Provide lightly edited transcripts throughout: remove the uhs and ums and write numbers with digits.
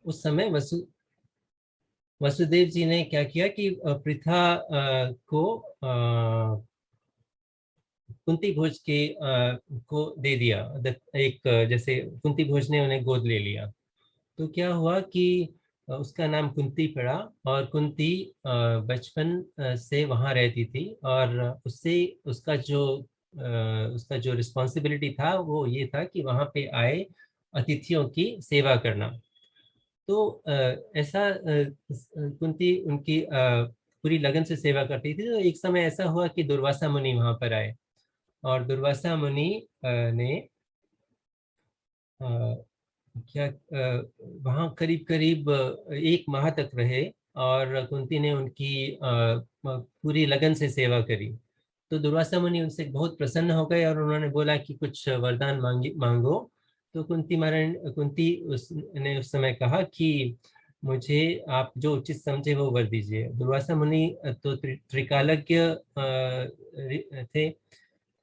उस समय वसुदेव जी ने क्या किया कि पृथा को कुंती भोज को दे दिया। एक जैसे कुंती भोज ने उन्हें गोद ले लिया। तो क्या हुआ कि उसका नाम कुंती पड़ा। और कुंती बचपन से वहां रहती थी, और उससे उसका जो रिस्पॉन्सिबिलिटी था वो ये था कि वहां पे आए अतिथियों की सेवा करना। तो ऐसा कुंती उनकी पूरी लगन से सेवा करती थी। तो एक समय ऐसा हुआ कि दुर्वासा मुनि वहां पर आए। और दुर्वासा मुनि ने क्या वहाँ करीब करीब 1 माह तक रहे। और कुंती ने उनकी पूरी लगन से सेवा करी। तो दुर्वासा मुनि उनसे बहुत प्रसन्न हो गए, और उन्होंने बोला कि कुछ वरदान मांगो। तो कुंती ने उस समय कहा कि मुझे आप जो उचित समझे वो वर दीजिए। दुर्वासा मुनि तो त्रिकालज्ञ थे।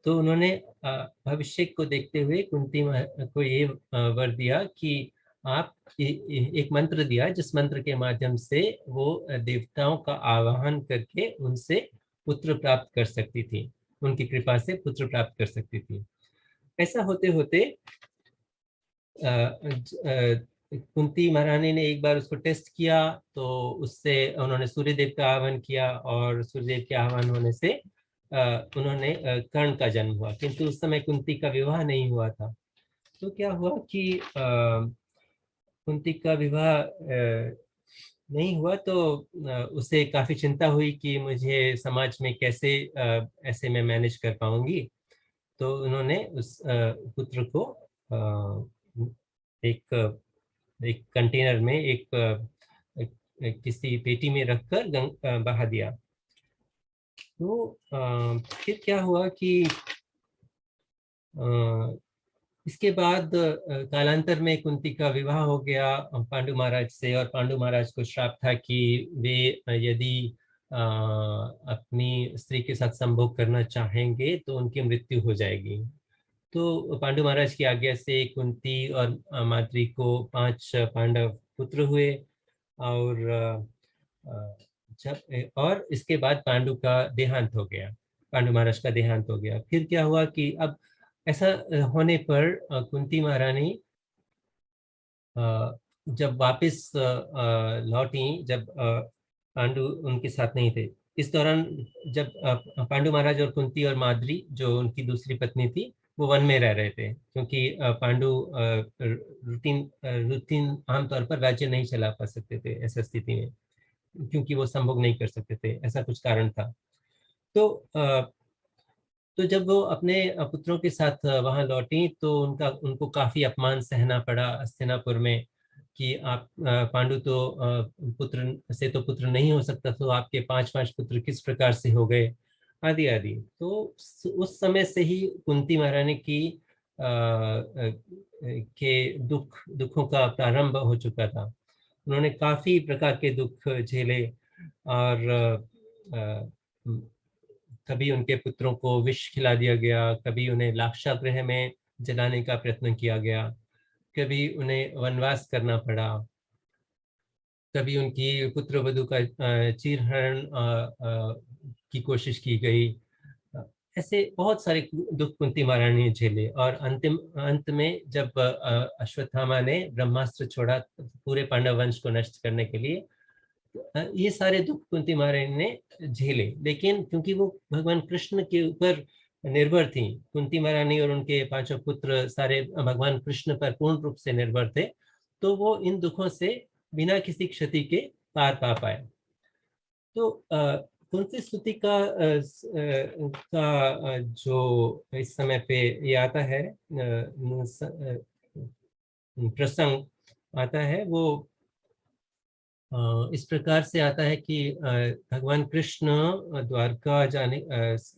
तो उन्होंने भविष्य को देखते हुए कुंती को ये वर दिया कि आप एक मंत्र दिया, जिस मंत्र के माध्यम से वो देवताओं का आवाहन करके उनसे पुत्र प्राप्त कर सकती थी, उनकी कृपा से पुत्र प्राप्त कर सकती थी। ऐसा होते होते कुंती महारानी ने एक बार उसको टेस्ट किया। तो उससे उन्होंने सूर्यदेव का आह्वान किया, और सूर्यदेव के आह्वान होने से उन्होंने कर्ण का जन्म हुआ। किंतु उस समय कुंती का विवाह नहीं हुआ था। तो क्या हुआ कि कुंती का विवाह नहीं हुआ। तो उसे काफी चिंता हुई कि मुझे समाज में कैसे ऐसे मैं मैनेज कर पाऊंगी। तो उन्होंने उस पुत्र को एक एक कंटेनर में किसी पेटी में रखकर बहा दिया। तो फिर क्या हुआ कि इसके बाद कालांतर में कुंती का विवाह हो गया पांडु महाराज से। और पांडु महाराज को श्राप था कि वे यदि अपनी स्त्री के साथ संभोग करना चाहेंगे तो उनकी मृत्यु हो जाएगी। तो पांडु महाराज की आज्ञा से कुंती और माद्री को 5 पांडव पुत्र हुए। और जब और इसके बाद पांडु का देहांत हो गया। पांडु महाराज का देहांत हो गया। फिर क्या हुआ कि अब ऐसा होने पर कुंती महारानी जब वापस लौटी, जब पांडु उनके साथ नहीं थे, इस दौरान जब पांडु महाराज और कुंती और माद्री जो उनकी दूसरी पत्नी थी वो वन में रह रहे थे, क्योंकि पांडु रूटीन रूटीन आमतौर पर राज्य नहीं चला पा सकते थे ऐसा स्थिति में, क्योंकि वो संभोग नहीं कर सकते थे, ऐसा कुछ कारण था। तो तो जब वो अपने पुत्रों के साथ वहां लौटी तो उनको काफी अपमान सहना पड़ा हस्तिनापुर में कि आप पांडु तो पुत्र से तो पुत्र नहीं हो सकता, तो आपके 5 5 पुत्र किस प्रकार से हो गए, आदि आदि। तो उस समय से ही कुंती महारानी की के दुखों का प्रारंभ हो चुका था। उन्होंने काफी प्रकार के दुख झेले। और कभी उनके पुत्रों को विष खिला दिया गया, कभी उन्हें लाक्षागृह में जलाने का प्रयत्न किया गया, कभी उन्हें वनवास करना पड़ा, कभी उनकी पुत्र वधू का चीरहरण की कोशिश की गई। ऐसे बहुत सारे दुख कुंती महारानी ने झेले। और अंतिम अंत में जब अश्वत्थामा ने ब्रह्मास्त्र छोड़ा पूरे पांडव वंश को नष्ट करने के लिए, ये सारे दुख कुंती महारानी ने झेले। लेकिन क्योंकि वो भगवान कृष्ण के ऊपर निर्भर थी, कुंती महारानी और उनके 5 पुत्र सारे भगवान कृष्ण पर पूर्ण रूप से निर्भर थे, तो वो इन दुखों से बिना किसी क्षति के पार पा पाए। तो तुलसी स्तुति का जो इस समय पे ये आता है प्रसंग आता है, वो इस प्रकार से आता है कि भगवान कृष्ण द्वारका जाने,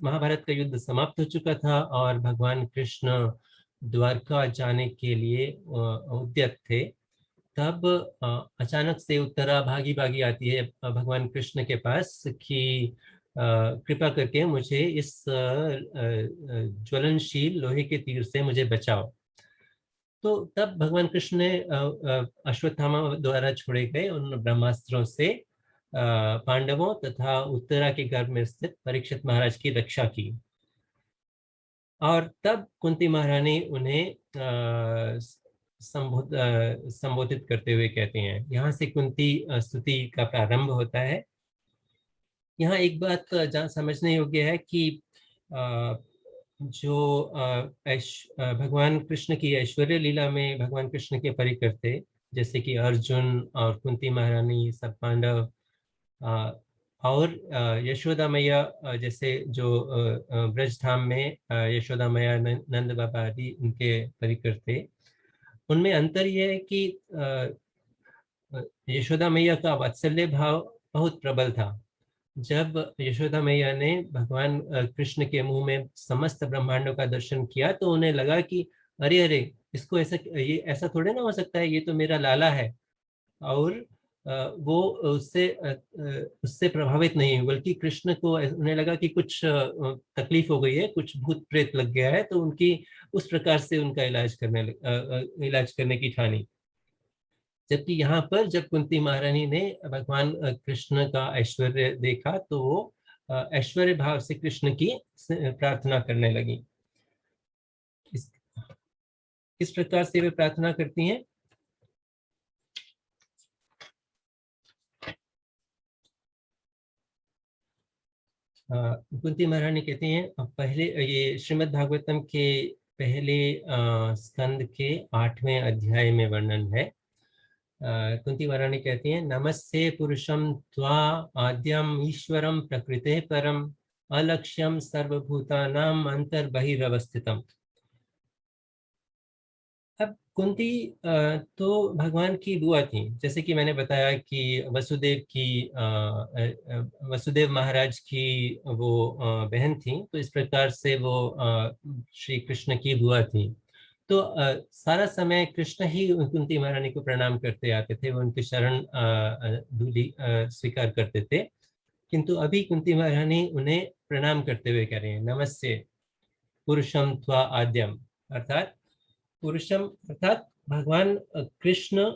महाभारत का युद्ध समाप्त हो चुका था और भगवान कृष्ण द्वारका जाने के लिए उद्यत थे। तब अचानक से उत्तरा भागी भागी आती है भगवान कृष्ण के पास कि कृपा करके मुझे इस ज्वलनशील लोहे के तीर से मुझे बचाओ। तो तब भगवान कृष्ण ने अश्वत्थामा द्वारा छोड़े गए उन ब्रह्मास्त्रों से पांडवों तथा उत्तरा के गर्भ में स्थित परीक्षित महाराज की रक्षा की। और तब कुंती महारानी उन्हें संबोधित करते हुए कहते हैं, यहाँ से कुंती स्तुति का प्रारंभ होता है। यहाँ एक बात जहाँ समझने योग्य है कि जो भगवान कृष्ण की ऐश्वर्य लीला में भगवान कृष्ण के परिकर थे, जैसे कि अर्जुन और कुंती महारानी, सब पांडव, और यशोदा मैया जैसे जो ब्रज धाम में यशोदा मैया, नंद बाबा आदि उनके परिकर थे, उनमें अंतर यह है कि यशोदा मैया का वात्सल्य भाव बहुत प्रबल था। जब यशोदा मैया ने भगवान कृष्ण के मुंह में समस्त ब्रह्मांडों का दर्शन किया तो उन्हें लगा कि अरे अरे, इसको ऐसा, ये ऐसा थोड़े ना हो सकता है, ये तो मेरा लाला है। और वो उससे प्रभावित नहीं हुई, बल्कि कृष्ण को उन्हें लगा कि कुछ तकलीफ हो गई है, कुछ भूत प्रेत लग गया है, तो उनकी उस प्रकार से उनका इलाज करने की ठानी। जबकि यहाँ पर जब कुंती महारानी ने भगवान कृष्ण का ऐश्वर्य देखा तो वो ऐश्वर्य भाव से कृष्ण की प्रार्थना करने लगी। इस प्रकार से वे प्रार्थना करती हैं। कुंती महारानी कहती हैं, पहले ये श्रीमद् भागवतम के पहले स्कंद के 8वें अध्याय में वर्णन है। कुंती महारानी कहती हैं, नमस्ते पुरुषम त्वा आद्यम ईश्वरम प्रकृते परम अलक्ष्यम सर्वभूतानाम अंतर्बहिरवस्थितम। अब कुंती तो भगवान की बुआ थी, जैसे कि मैंने बताया कि वसुदेव महाराज की वो बहन थी, तो इस प्रकार से वो श्री कृष्ण की बुआ थी। तो सारा समय कृष्ण ही कुंती महारानी को प्रणाम करते आते थे, वो उनकी शरण धूलि स्वीकार करते थे। किंतु अभी कुंती महारानी उन्हें प्रणाम करते हुए कह रहे हैं, नमस्ते पुरुषम त्वा आद्यम, अर्थात पुरुषम अर्थात भगवान कृष्ण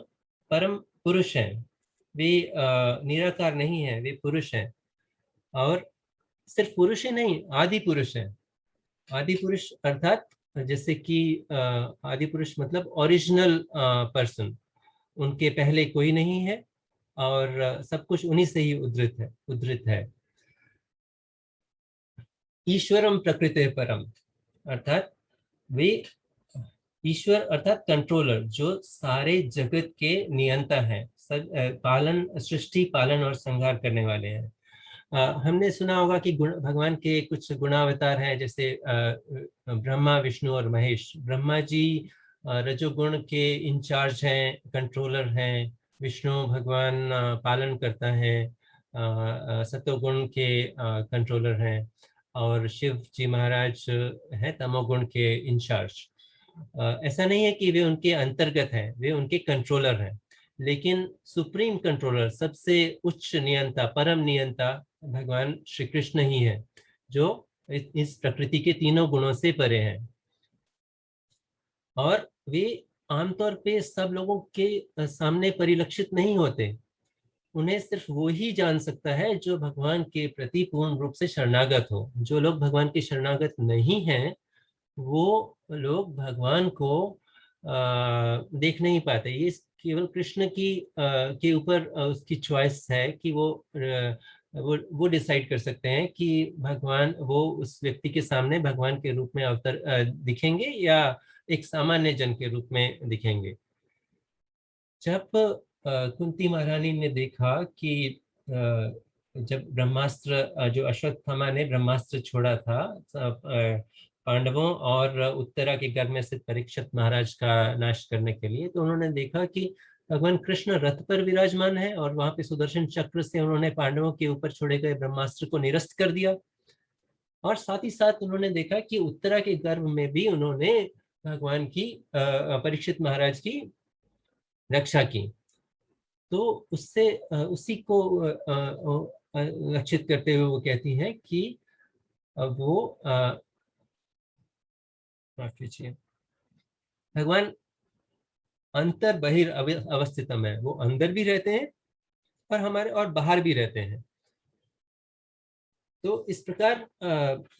परम पुरुष हैं। वे निराकार नहीं है, वे पुरुष हैं। और सिर्फ पुरुष ही नहीं, आदि पुरुष है। आदि पुरुष अर्थात जैसे कि आदि पुरुष मतलब ओरिजिनल पर्सन, उनके पहले कोई नहीं है और सब कुछ उन्हीं से ही उद्धृत है। ईश्वरम प्रकृते परम, अर्थात वे ईश्वर अर्थात कंट्रोलर, जो सारे जगत के नियंता हैं, पालन, सृष्टि पालन और संहार करने वाले हैं। हमने सुना होगा कि भगवान के कुछ गुणावतार हैं, जैसे ब्रह्मा, विष्णु और महेश। ब्रह्मा जी रजोगुण के इंचार्ज हैं, कंट्रोलर हैं। विष्णु भगवान पालन करता है, सत्वगुण के कंट्रोलर हैं। और शिव जी महाराज हैं तमोगुण के इंचार्ज। ऐसा नहीं है कि वे उनके अंतर्गत हैं, वे उनके कंट्रोलर हैं, लेकिन सुप्रीम कंट्रोलर, सबसे उच्च नियंता, परम नियंता भगवान श्री कृष्ण ही है, जो इस प्रकृति के तीनों गुणों से परे हैं। और वे आमतौर पे सब लोगों के सामने परिलक्षित नहीं होते। उन्हें सिर्फ वो ही जान सकता है जो भगवान के प्रति पूर्ण रूप से शरणागत हो। जो लोग भगवान के शरणागत नहीं हैं, वो लोग भगवान को देख नहीं पाते। ये केवल कृष्ण की के ऊपर उसकी चॉइस है कि वो डिसाइड कर सकते हैं कि भगवान, वो उस व्यक्ति के सामने भगवान के रूप में दिखेंगे या एक सामान्य जन के रूप में दिखेंगे। जब कुंती महारानी ने देखा कि जब ब्रह्मास्त्र, जो अश्वत्थामा ने ब्रह्मास्त्र छोड़ा था पांडवों और उत्तरा के गर्भ में स्थित परीक्षित महाराज का नाश करने के लिए, तो उन्होंने देखा कि भगवान कृष्ण रथ पर विराजमान है और वहां पे सुदर्शन चक्र से उन्होंने पांडवों के ऊपर छोड़े गए ब्रह्मास्त्र को निरस्त कर दिया। और साथ ही साथ उन्होंने देखा कि उत्तरा के गर्भ में भी उन्होंने भगवान की, परीक्षित महाराज की रक्षा की। तो उससे उसी को लक्षित करते हुए वो कहती हैं कि वो माफ कीजिए, भगवान अंतर बहिर अवस्थितम है, वो अंदर भी रहते हैं और हमारे और बाहर भी रहते हैं। तो इस प्रकार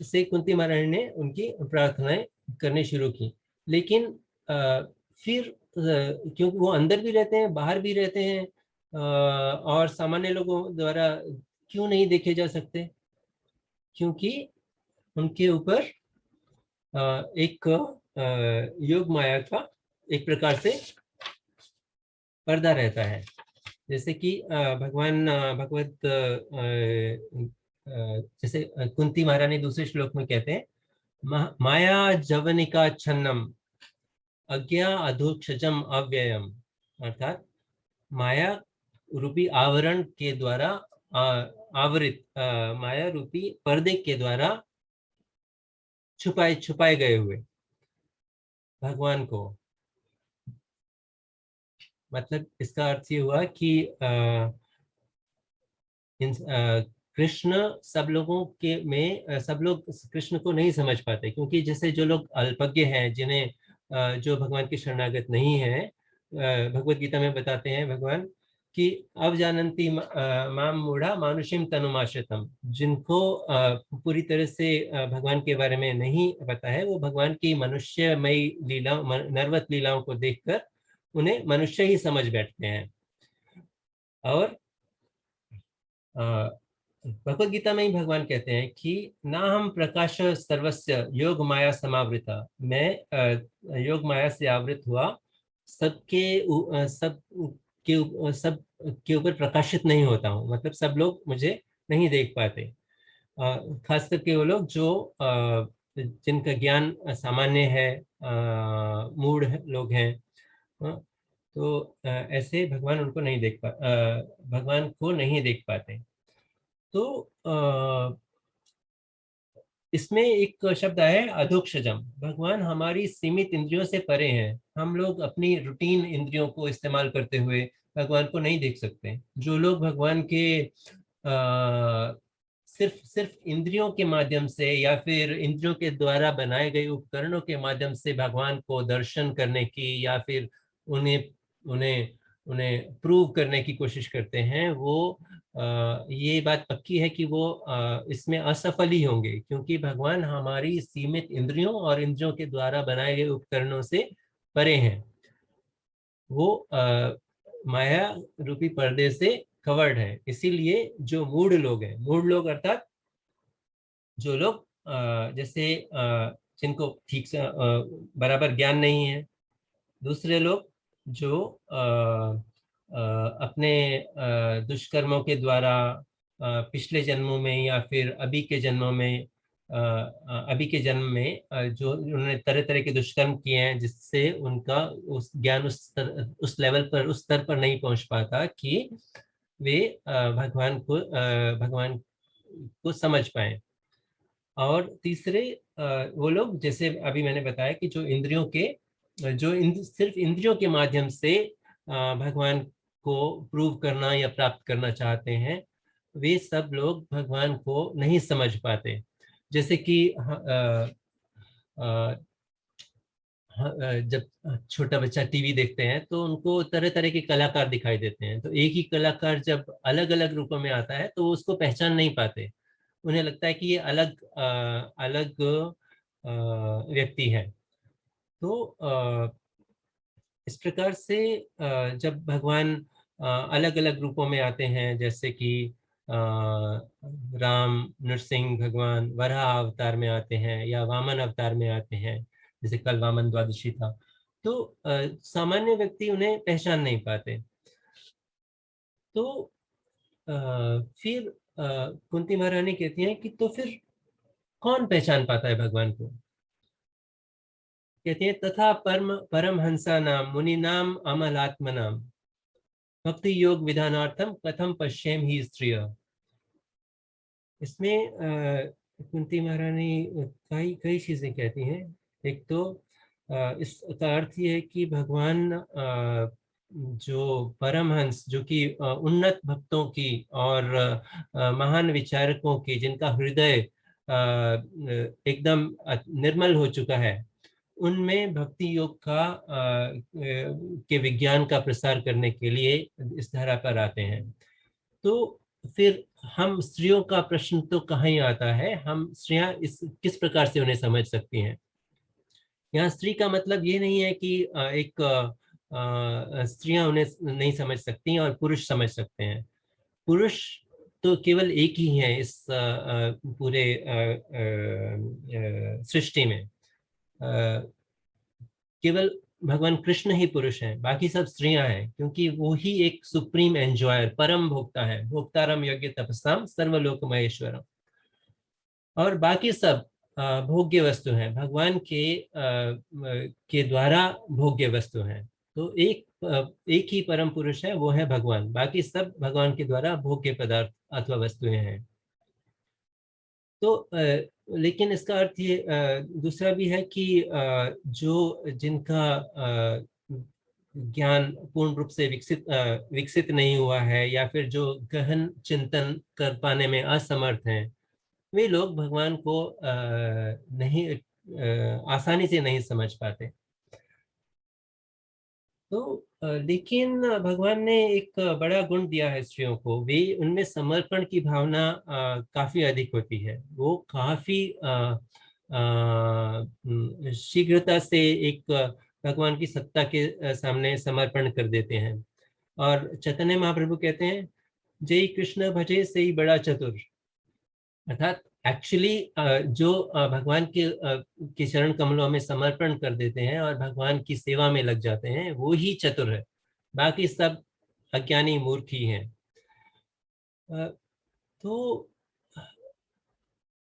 से कुंती महारानी ने उनकी प्रार्थनाएं करनी शुरू की। लेकिन फिर क्योंकि वो अंदर भी रहते हैं बाहर भी रहते हैं, और सामान्य लोगों द्वारा क्यों नहीं देखे जा सकते, क्योंकि उनके ऊपर एक योग माया का एक प्रकार से पर्दा रहता है। जैसे कि भगवान भगवत जैसे कुंती महारानी दूसरे श्लोक में कहते हैं, माया जवनिका छन्नम अज्ञा अधोक्षजम अव्ययम, अर्थात माया रूपी आवरण के द्वारा आवृत, माया रूपी पर्दे के द्वारा छुपाए छुपाए गए हुए भगवान को। मतलब इसका अर्थ ये हुआ कि कृष्ण सब लोगों के में सब लोग कृष्ण को नहीं समझ पाते, क्योंकि जैसे जो लोग अल्पज्ञ हैं, जिन्हें जो भगवान की शरणागत नहीं है, भगवत गीता में बताते हैं भगवान कि अवजानन्ति माम मूढ़ा मानुषिम तनुमाश्रितम, जिनको पूरी तरह से भगवान के बारे में नहीं पता है, वो भगवान की मनुष्यमयी लीला नरवत लीलाओं को देखकर उन्हें मनुष्य ही समझ बैठते हैं। और भगवत गीता में ही भगवान कहते हैं कि ना हम प्रकाश सर्वस्य योग माया समावृता, मैं योग माया से आवृत हुआ सब के ऊपर प्रकाशित नहीं होता हूँ। मतलब सब लोग मुझे नहीं देख पाते, खास करके वो लोग जो जिनका ज्ञान सामान्य है, मूढ़ लोग हैं। तो ऐसे भगवान उनको नहीं भगवान को नहीं देख पाते। तो इसमें एक शब्द आया है अधोक्षजम, भगवान हमारी सीमित इंद्रियों से परे हैं। हम लोग अपनी रूटीन इंद्रियों को इस्तेमाल करते हुए भगवान को नहीं देख सकते। जो लोग भगवान के सिर्फ सिर्फ इंद्रियों के माध्यम से या फिर इंद्रियों के द्वारा बनाए गए उपकरणों के माध्यम से भगवान को दर्शन करने की या फिर उन्हें उन्हें उन्हें प्रूव करने की कोशिश करते हैं, वो ये बात पक्की है कि वो इसमें असफल ही होंगे, क्योंकि भगवान हमारी सीमित इंद्रियों और इंद्रियों के द्वारा बनाए गए उपकरणों से परे हैं। वो माया रूपी पर्दे से कवर्ड है। इसीलिए जो मूढ़ लोग हैं, मूढ़ लोग अर्थात जो लोग जैसे जिनको ठीक से बराबर ज्ञान नहीं है, दूसरे लोग जो अपने दुष्कर्मों के द्वारा पिछले जन्मों में या फिर अभी के जन्मों में अभी के जन्म में जो उन्होंने तरह तरह के दुष्कर्म किए हैं, जिससे उनका उस ज्ञान उस लेवल पर उस स्तर पर नहीं पहुंच पाता कि वे भगवान को समझ पाए। और तीसरे वो लोग जैसे अभी मैंने बताया कि जो इंद्रियों के सिर्फ इंद्रियों के माध्यम से भगवान को प्रूव करना या प्राप्त करना चाहते हैं, वे सब लोग भगवान को नहीं समझ पाते। जैसे कि जब छोटा बच्चा टीवी देखते हैं तो उनको तरह तरह के कलाकार दिखाई देते हैं, तो एक ही कलाकार जब अलग अलग रूपों में आता है तो वो उसको पहचान नहीं पाते। उन्हें लगता है कि ये अलग अलग व्यक्ति है। तो इस प्रकार से जब भगवान अलग अलग रूपों में आते हैं, जैसे कि राम नरसिंह भगवान वराह अवतार में आते हैं या वामन अवतार में आते हैं, जैसे कल वामन द्वादशी था, तो सामान्य व्यक्ति उन्हें पहचान नहीं पाते। तो फिर कुंती महारानी कहती हैं कि तो फिर कौन पहचान पाता है भगवान को? कहते हैं तथा परमहंसा नाम मुनि नाम अमलात्म नाम भक्ति योग विधानार्थम कथम पश्येम ही स्त्रिय। इसमें कुंती महारानी कई कई चीजें कहती हैं। एक तो इसका अर्थ ये है कि भगवान जो परमहंस, जो कि उन्नत भक्तों की और महान विचारकों की, जिनका हृदय एकदम निर्मल हो चुका है, उनमें भक्ति योग का के विज्ञान का प्रसार करने के लिए इस धरा पर आते हैं। तो फिर हम स्त्रियों का प्रश्न तो कहाँ ही आता है, हम स्त्रियां इस किस प्रकार से उन्हें समझ सकती हैं। यहाँ स्त्री का मतलब ये नहीं है कि एक स्त्रियां उन्हें नहीं समझ सकती और पुरुष समझ सकते हैं। पुरुष तो केवल एक ही है इस पूरे सृष्टि में। केवल भगवान कृष्ण ही पुरुष हैं, बाकी सब स्त्रियां हैं, क्योंकि वो ही एक सुप्रीम एंजॉयर, परम भोक्ता है। भोक्तारम यज्ञ तपसाम सर्वलोक महेश्वरम। और बाकी सब भोग्य वस्तु हैं, भगवान के द्वारा भोग्य वस्तु हैं। तो एक ही परम पुरुष है, वो है भगवान, बाकी सब भगवान के द्वारा भोग्य पदार्थ अथवा वस्तुएं हैं। तो लेकिन इसका अर्थ ये दूसरा भी है कि जो जिनका ज्ञान पूर्ण रूप से विकसित नहीं हुआ है, या फिर जो गहन चिंतन कर पाने में असमर्थ हैं, वे लोग भगवान को नहीं आसानी से नहीं समझ पाते। तो लेकिन भगवान ने एक बड़ा गुण दिया है स्त्रियों को, वे उनमें समर्पण की भावना काफी अधिक होती है। वो काफी शीघ्रता से एक भगवान की सत्ता के सामने समर्पण कर देते हैं। और चैतन्य महाप्रभु कहते हैं, जय कृष्ण भजे से ही बड़ा चतुर। अर्थात एक्चुअली जो भगवान के चरण कमलों में समर्पण कर देते हैं और भगवान की सेवा में लग जाते हैं, वो ही चतुर है, बाकी सब अज्ञानी मूर्ख ही हैं। तो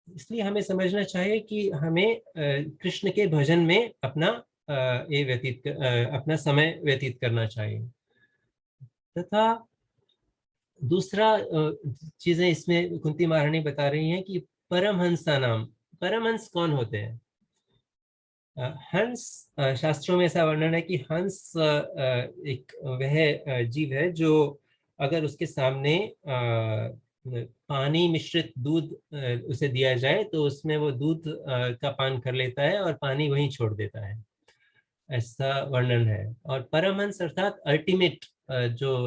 इसलिए हमें समझना चाहिए कि हमें कृष्ण के भजन में अपना अपना समय व्यतीत करना चाहिए। तथा दूसरा चीजें इसमें कुंती महारानी बता रही हैं कि परमहंसा नाम, परमहंस कौन होते हैं? हंस, शास्त्रों में ऐसा वर्णन है कि हंस एक वह जीव है जो अगर उसके सामने पानी मिश्रित दूध उसे दिया जाए तो उसमें वो दूध का पान कर लेता है और पानी वहीं छोड़ देता है, ऐसा वर्णन है। और परमहंस अर्थात अल्टीमेट, जो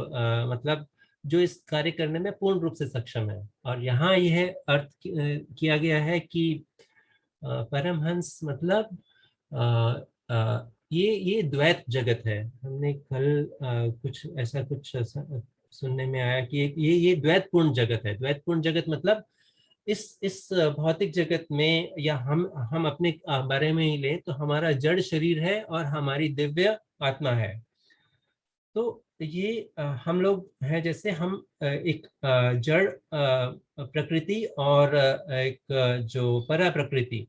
मतलब जो इस कार्य करने में पूर्ण रूप से सक्षम है। और यहाँ यह अर्थ किया गया है कि परमहंस मतलब ये द्वैत जगत है। हमने कल कुछ सुनने में आया कि ये द्वैतपूर्ण जगत है। द्वैतपूर्ण जगत मतलब इस भौतिक जगत में, या हम अपने बारे में ही लें तो हमारा जड़ शरीर है और हमारी दिव्य आत्मा है। तो ये हम लोग हैं, जैसे हम एक जड़ प्रकृति और एक जो परा प्रकृति,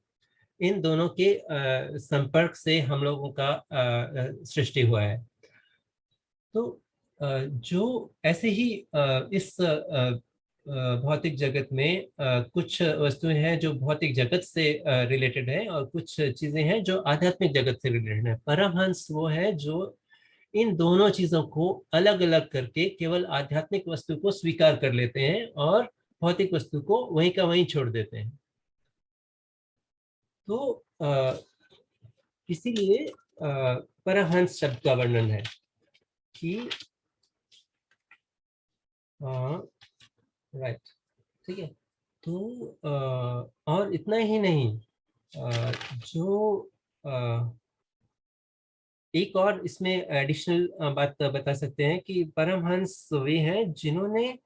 इन दोनों के संपर्क से हम लोगों का सृष्टि हुआ है। तो जो ऐसे ही इस भौतिक जगत में कुछ वस्तुएं हैं जो भौतिक जगत से रिलेटेड है, और कुछ चीजें हैं जो आध्यात्मिक जगत से रिलेटेड है। परमहंस वो है जो इन दोनों चीजों को अलग अलग करके केवल आध्यात्मिक वस्तु को स्वीकार कर लेते हैं और भौतिक वस्तु को वहीं का वहीं छोड़ देते हैं। तो इसीलिए परमहंस शब्द का वर्णन है कि राइट, ठीक है। तो और इतना ही नहीं, जो एक और इसमें एडिशनल बात बता सकते हैं कि परमहंस वे हैं जिन्होंने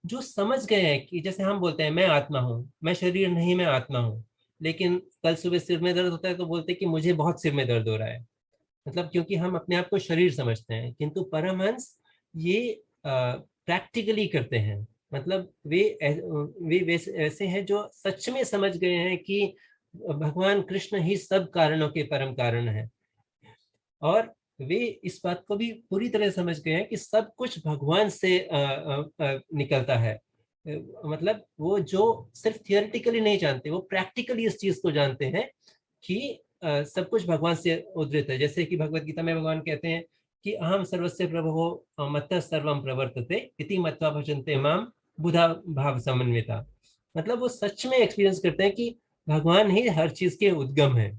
जो समझ गए हैं कि जैसे हम बोलते हैं मैं आत्मा हूँ, मैं शरीर नहीं, मैं आत्मा हूँ। लेकिन कल सुबह सिर में दर्द होता है तो बोलते हैं कि मुझे बहुत सिर में दर्द हो रहा है, मतलब क्योंकि हम अपने आप को शरीर समझते हैं। किंतु परमहंस ये प्रैक्टिकली करते हैं, मतलब वे ऐसे हैं जो सच में समझ गए हैं कि भगवान कृष्ण ही सब कारणों के परम कारण है। और वे इस बात को भी पूरी तरह समझ गए हैं कि सब कुछ भगवान से निकलता है। मतलब वो जो सिर्फ थियोरेटिकली नहीं जानते, वो प्रैक्टिकली इस चीज को जानते हैं कि सब कुछ भगवान से उद्धृत है। जैसे कि भगवत गीता में भगवान कहते हैं कि अहम सर्वस्य प्रभो मत्तः सर्वम प्रवर्तते इति मत्वा भजन्ते माम बुधा भाव समन्विता। मतलब वो सच में एक्सपीरियंस करते हैं कि भगवान ही हर चीज के उद्गम है।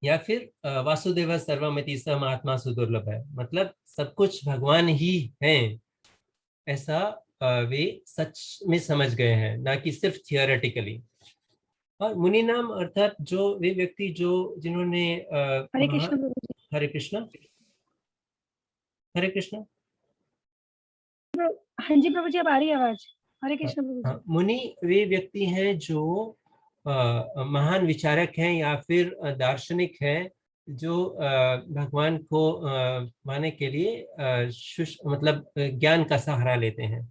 या फिर वासुदेव सर्वमिति स महात्मा सुदुर्लभ है, मतलब सब कुछ भगवान ही हैं, ऐसा वे सच में समझ गए हैं, ना कि सिर्फ थियोरेटिकली। और मुनि नाम अर्थात जो वे व्यक्ति जो जिन्होंने हरे कृष्ण प्रभु जी। हरे कृष्ण, हरे कृष्ण। हाँ जी प्रभु जी, अब आ रही है आवाज। हरे कृष्ण प्रभु जी। मुनि वे व्यक्ति हैं जो महान विचारक हैं या फिर दार्शनिक हैं, जो भगवान को मानने के लिए मतलब ज्ञान का सहारा लेते हैं।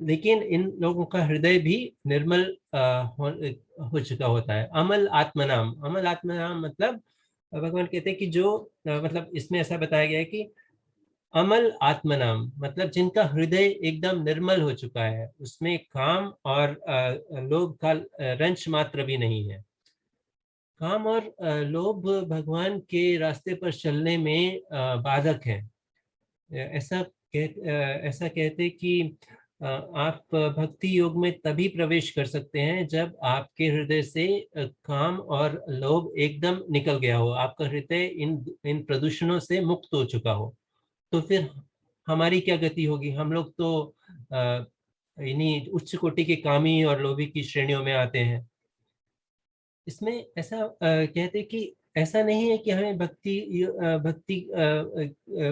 लेकिन इन लोगों का हृदय भी निर्मल हो चुका होता है। अमल आत्मनाम, अमल आत्मनाम मतलब भगवान कहते हैं कि जो मतलब इसमें ऐसा बताया गया है कि अमल आत्मनाम मतलब जिनका हृदय एकदम निर्मल हो चुका है, उसमें काम और लोभ का रंच मात्र भी नहीं है। काम और लोभ भगवान के रास्ते पर चलने में बाधक है। ऐसा कहते कि आप भक्ति योग में तभी प्रवेश कर सकते हैं जब आपके हृदय से काम और लोभ एकदम निकल गया हो, आपका हृदय इन प्रदूषणों से मुक्त हो चुका हो। तो फिर हमारी क्या गति होगी? हम लोग तो इन्हीं उच्च कोटि के कामी और लोभी की श्रेणियों में आते हैं। इसमें ऐसा कहते कि ऐसा नहीं है कि हमें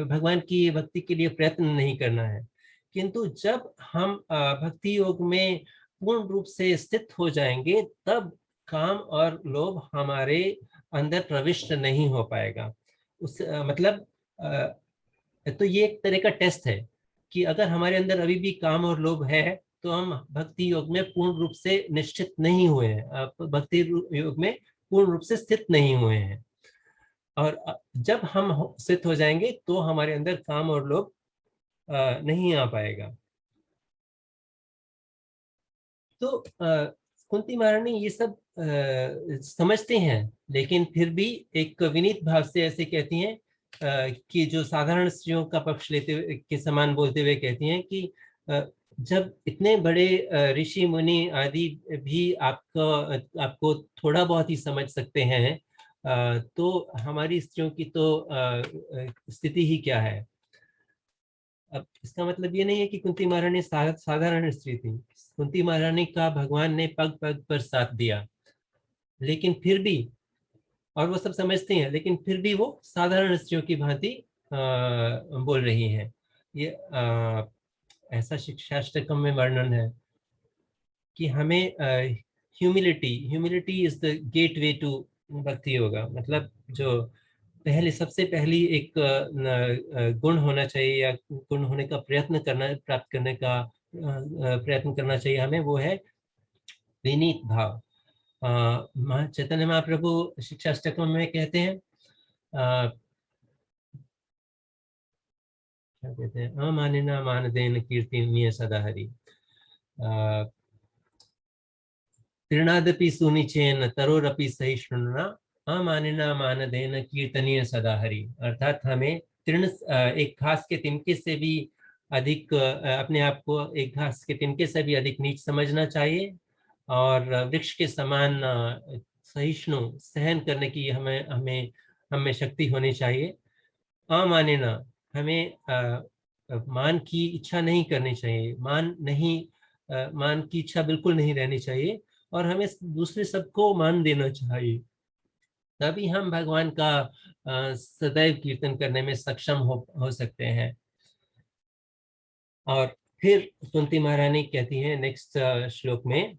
भगवान की भक्ति के लिए प्रयत्न नहीं करना है, किंतु जब हम भक्ति योग में पूर्ण रूप से स्थित हो जाएंगे, तब काम और लोभ हमारे अंदर प्रविष्ट नहीं हो पाएगा। उस मतलब तो ये एक तरह का टेस्ट है कि अगर हमारे अंदर अभी भी काम और लोभ है, तो हम भक्ति योग में पूर्ण रूप से निश्चित नहीं हुए हैं, भक्ति योग में पूर्ण रूप से स्थित नहीं हुए हैं। और जब हम स्थित हो जाएंगे तो हमारे अंदर काम और लोभ नहीं आ पाएगा। तो कुंती महारानी ये सब समझते हैं, लेकिन फिर भी एक विनीत भाव से ऐसे कहती हैं कि जो साधारण स्त्रियों का पक्ष लेते हुए के समान बोलते हुए कहती हैं कि जब इतने बड़े ऋषि मुनि आदि भी आपको थोड़ा बहुत ही समझ सकते हैं, तो हमारी स्त्रियों की तो स्थिति ही क्या है। अब इसका मतलब ये नहीं है कि कुंती महारानी साधारण स्त्री थी। कुंती महारानी का भगवान ने पग पग पर साथ दिया, लेकिन फिर भी, और वो सब समझती हैं, लेकिन फिर भी वो साधारण स्त्रियों की भांति बोल रही हैं। ये ऐसा शिक्षाष्टकम में वर्णन है कि हमें humility humility is the gateway to bhakti yoga. मतलब जो सबसे पहली एक गुण होना चाहिए या गुण होने का प्रयत्न करना, प्राप्त करने का प्रयत्न करना चाहिए हमें, वो है विनीत भाव। चैतन्य महाप्रभु शिक्षाष्टकम में कहते हैं, क्या कहते हैं, अमानिना मानदेन कीर्ति सदा हरि, तीर्णादपि सुनिचेन तरोरपि सहिष्णुना अमानिना मानदेन कीर्तनीय सदा हरि। अर्थात हमें तीर्ण एक घास के तिनके से भी अधिक अपने आप को एक घास के तिनके से भी अधिक नीच समझना चाहिए, और वृक्ष के समान सहिष्णु सहन करने की हमें हमें हमें शक्ति होनी चाहिए। अमानिना, हमें मान की इच्छा नहीं करनी चाहिए, मान की इच्छा बिल्कुल नहीं रहनी चाहिए, और हमें दूसरे सबको मान देना चाहिए। तभी हम भगवान का सदैव कीर्तन करने में सक्षम हो सकते हैं। और फिर कुंती महारानी कहती हैं नेक्स्ट श्लोक में,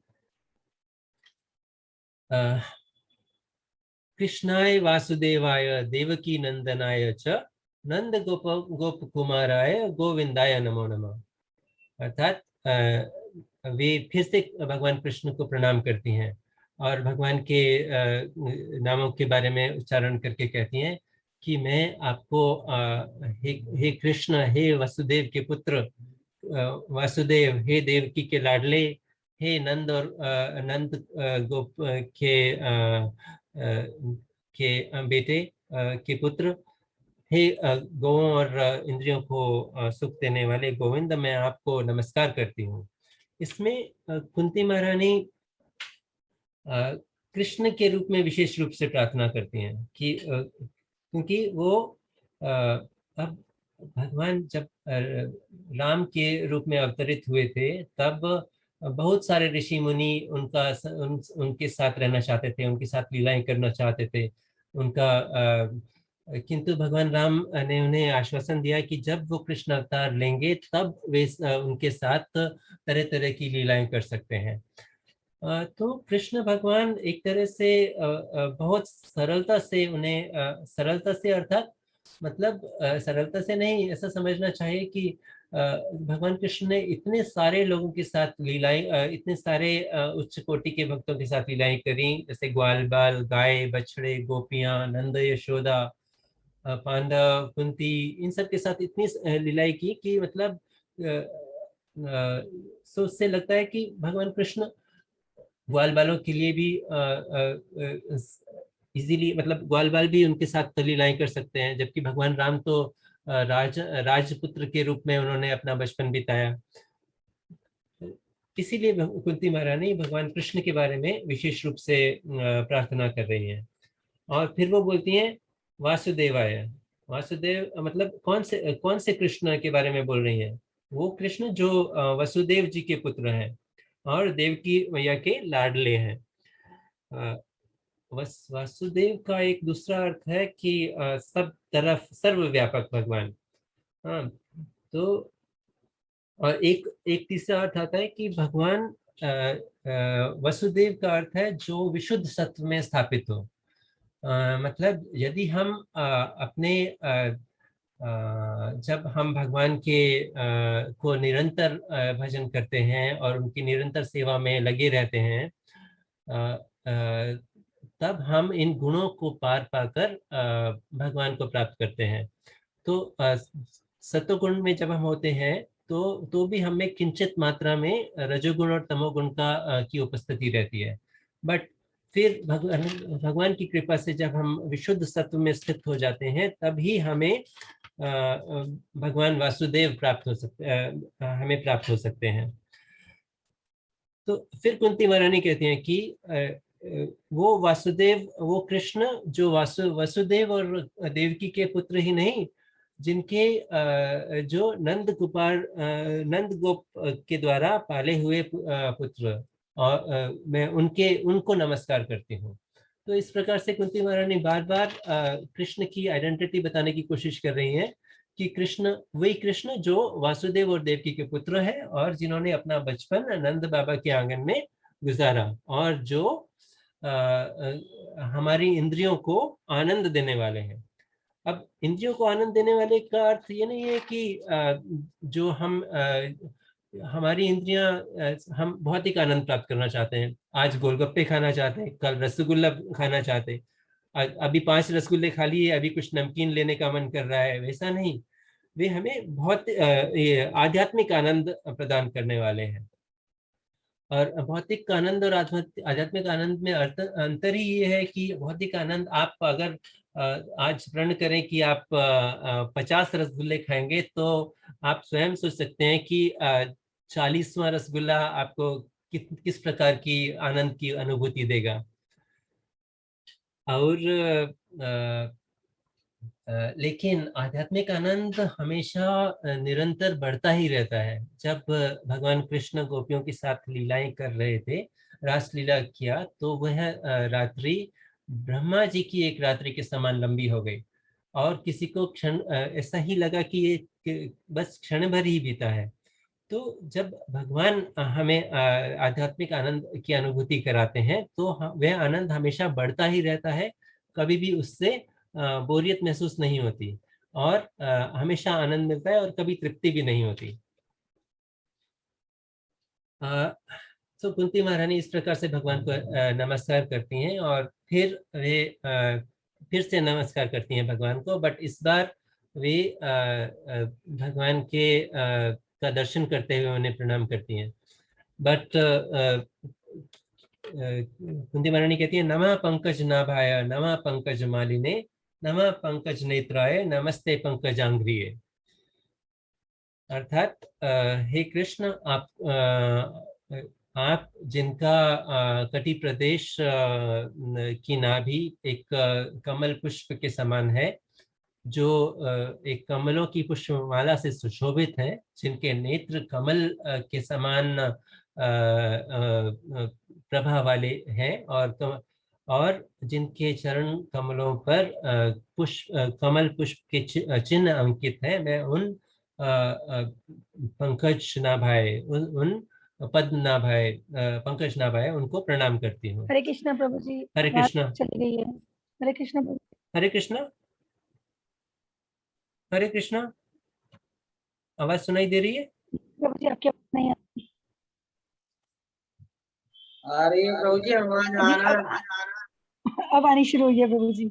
कृष्णाय वासुदेवाय देवकी नंदनाय च नंद गोप कुमाराय गोविंदाय नमो नमः। अर्थात वे फिर से भगवान कृष्ण को प्रणाम करती हैं और भगवान के नामों के बारे में उच्चारण करके कहती हैं कि मैं आपको हे कृष्ण, हे वसुदेव के पुत्र, वासुदेव, हे देवकी के लाडले, हे नंद और नंद गोप के बेटे के पुत्र, हे गौओं और इंद्रियों को सुख देने वाले गोविंद, मैं आपको नमस्कार करती हूँ। इसमें कुंती महारानी कृष्ण के रूप में विशेष रूप से प्रार्थना करती हैं कि क्योंकि वो अब भगवान जब राम के रूप में अवतरित हुए थे, तब बहुत सारे ऋषि मुनि उनके साथ रहना चाहते थे, उनके साथ लीलाएं करना चाहते थे। उनका किंतु भगवान राम ने उन्हें आश्वासन दिया कि जब वो कृष्ण अवतार लेंगे तब वे उनके साथ तरह तरह की लीलाएं कर सकते हैं। तो कृष्ण भगवान एक तरह से बहुत सरलता से उन्हें सरलता से अर्थात मतलब सरलता से नहीं, ऐसा समझना चाहिए कि भगवान कृष्ण ने इतने सारे लोगों के साथ लीलाएं, इतने सारे उच्च कोटि के भक्तों के साथ लीलाएं करी, जैसे ग्वाल बाल, गाय, बछड़े, गोपियां, नंद, यशोदा, पांडव, कुंती, इन सब के साथ इतनी लीलाएं की कि मतलब सो उससे लगता है कि भगवान कृष्ण ग्वाल बालों के लिए भी इजीली, मतलब ग्वाल बाल भी उनके साथ लीलाएं कर सकते हैं, जबकि भगवान राम तो राजपुत्र के रूप में उन्होंने अपना बचपन बिताया। इसीलिए कुंती महारानी भगवान कृष्ण के बारे में विशेष रूप से प्रार्थना कर रही हैं। और फिर वो बोलती हैं वासुदेवाय। वासुदेव मतलब कौन से कृष्ण के बारे में बोल रही हैं? वो कृष्ण जो वसुदेव जी के पुत्र हैं और देवकी मैया के लाडले हैं। वासुदेव का एक दूसरा अर्थ है कि सब तरफ सर्वव्यापक भगवान। हाँ, तो और एक एक तीसरा अर्थ आता है कि भगवान वसुदेव का अर्थ है जो विशुद्ध सत्व में स्थापित हो। मतलब यदि हम अपने जब हम भगवान के को निरंतर भजन करते हैं और उनकी निरंतर सेवा में लगे रहते हैं, तब हम इन गुणों को पार पाकर भगवान को प्राप्त करते हैं। तो सत्वगुण में जब हम होते हैं तो भी हमें किंचित मात्रा में रजोगुण और तमोगुण की उपस्थिति रहती है। बट फिर भगवान की कृपा से जब हम विशुद्ध सत्व में स्थित हो जाते हैं, तभी हमें भगवान वासुदेव हमें प्राप्त हो सकते हैं। तो फिर कुंती महारानी कहती हैं कि वो वासुदेव, वो कृष्ण जो वसुदेव और देवकी के पुत्र ही नहीं, जिनके जो नंद गोप के द्वारा पाले हुए पुत्र, और मैं उनको नमस्कार करती हूँ। तो इस प्रकार से कुंती महारानी बार बार कृष्ण की आइडेंटिटी बताने की कोशिश कर रही हैं कि कृष्ण वही कृष्ण जो वासुदेव और देवकी के पुत्र है और जिन्होंने अपना बचपन नंद बाबा के आंगन में गुजारा, और जो हमारी इंद्रियों को आनंद देने वाले हैं। अब इंद्रियों को आनंद देने वाले का अर्थ ये नहीं है कि जो हमारी इंद्रियां, हम भौतिक आनंद प्राप्त करना चाहते हैं, आज गोलगप्पे खाना चाहते हैं, कल रसगुल्ला खाना चाहते हैं, अभी 5 रसगुल्ले खा लिए, अभी कुछ नमकीन लेने का मन कर रहा है, वैसा नहीं। वे हमें बहुत ये आध्यात्मिक आनंद प्रदान करने वाले हैं। और भौतिक आनंद और आध्यात्मिक आनंद में अंतर ही ये है कि भौतिक आनंद, आप अगर आज प्रण करें कि आप 50 रसगुल्ले खाएंगे, तो आप स्वयं सोच सकते हैं कि 40वां रसगुल्ला आपको किस प्रकार की आनंद की अनुभूति देगा। और लेकिन आध्यात्मिक आनंद हमेशा निरंतर बढ़ता ही रहता है। जब भगवान कृष्ण गोपियों के साथ लीलाएं कर रहे थे, रासलीला किया, तो वह रात्रि ब्रह्मा जी की एक रात्रि के समान लंबी हो गई, और किसी को क्षण ऐसा ही लगा कि ये बस क्षण भर ही बीता है। तो जब भगवान हमें आध्यात्मिक आनंद की अनुभूति कराते हैं, तो वह आनंद हमेशा बढ़ता ही रहता है, कभी भी उससे बोरियत महसूस नहीं होती, और हमेशा आनंद मिलता है और कभी तृप्ति भी नहीं होती। तो कुंती महारानी इस प्रकार से भगवान को नमस्कार करती हैं, और फिर वे फिर से नमस्कार करती हैं भगवान को, बट इस बार वे भगवान के का दर्शन करते हुए उन्हें प्रणाम करती हैं। बट कुंती महारानी कहती है नमः पंकज नाभाय, नमः पंकज मालिने, नमः पंकज नेत्राय, नमस्ते पंकजांघ्रिये। अर्थात हे कृष्ण, आप जिनका कटी प्रदेश की नाभि एक कमल पुष्प के समान है, जो एक कमलों की पुष्पमाला से सुशोभित है, जिनके नेत्र कमल के समान प्रभा वाले हैं, और जिनके चरण कमलों पर कमल पुष्प के चिन्ह अंकित है, मैं उन पंकज नाभाए, उन पद्म नाभाए, पंकज नाभाए, उनको प्रणाम करती हूँ। हरे कृष्णा प्रभु जी। हरे कृष्णा। चली गई है। हरे कृष्णा प्रभु। हरे कृष्णा। हरे कृष्णा। आवाज सुनाई दे रही है? प्रभु जी आपकी आवाज नहीं आ रही है प्रभु जी, आवाज आ रहा है। अब आनी शुरू हुई है प्रभु जी।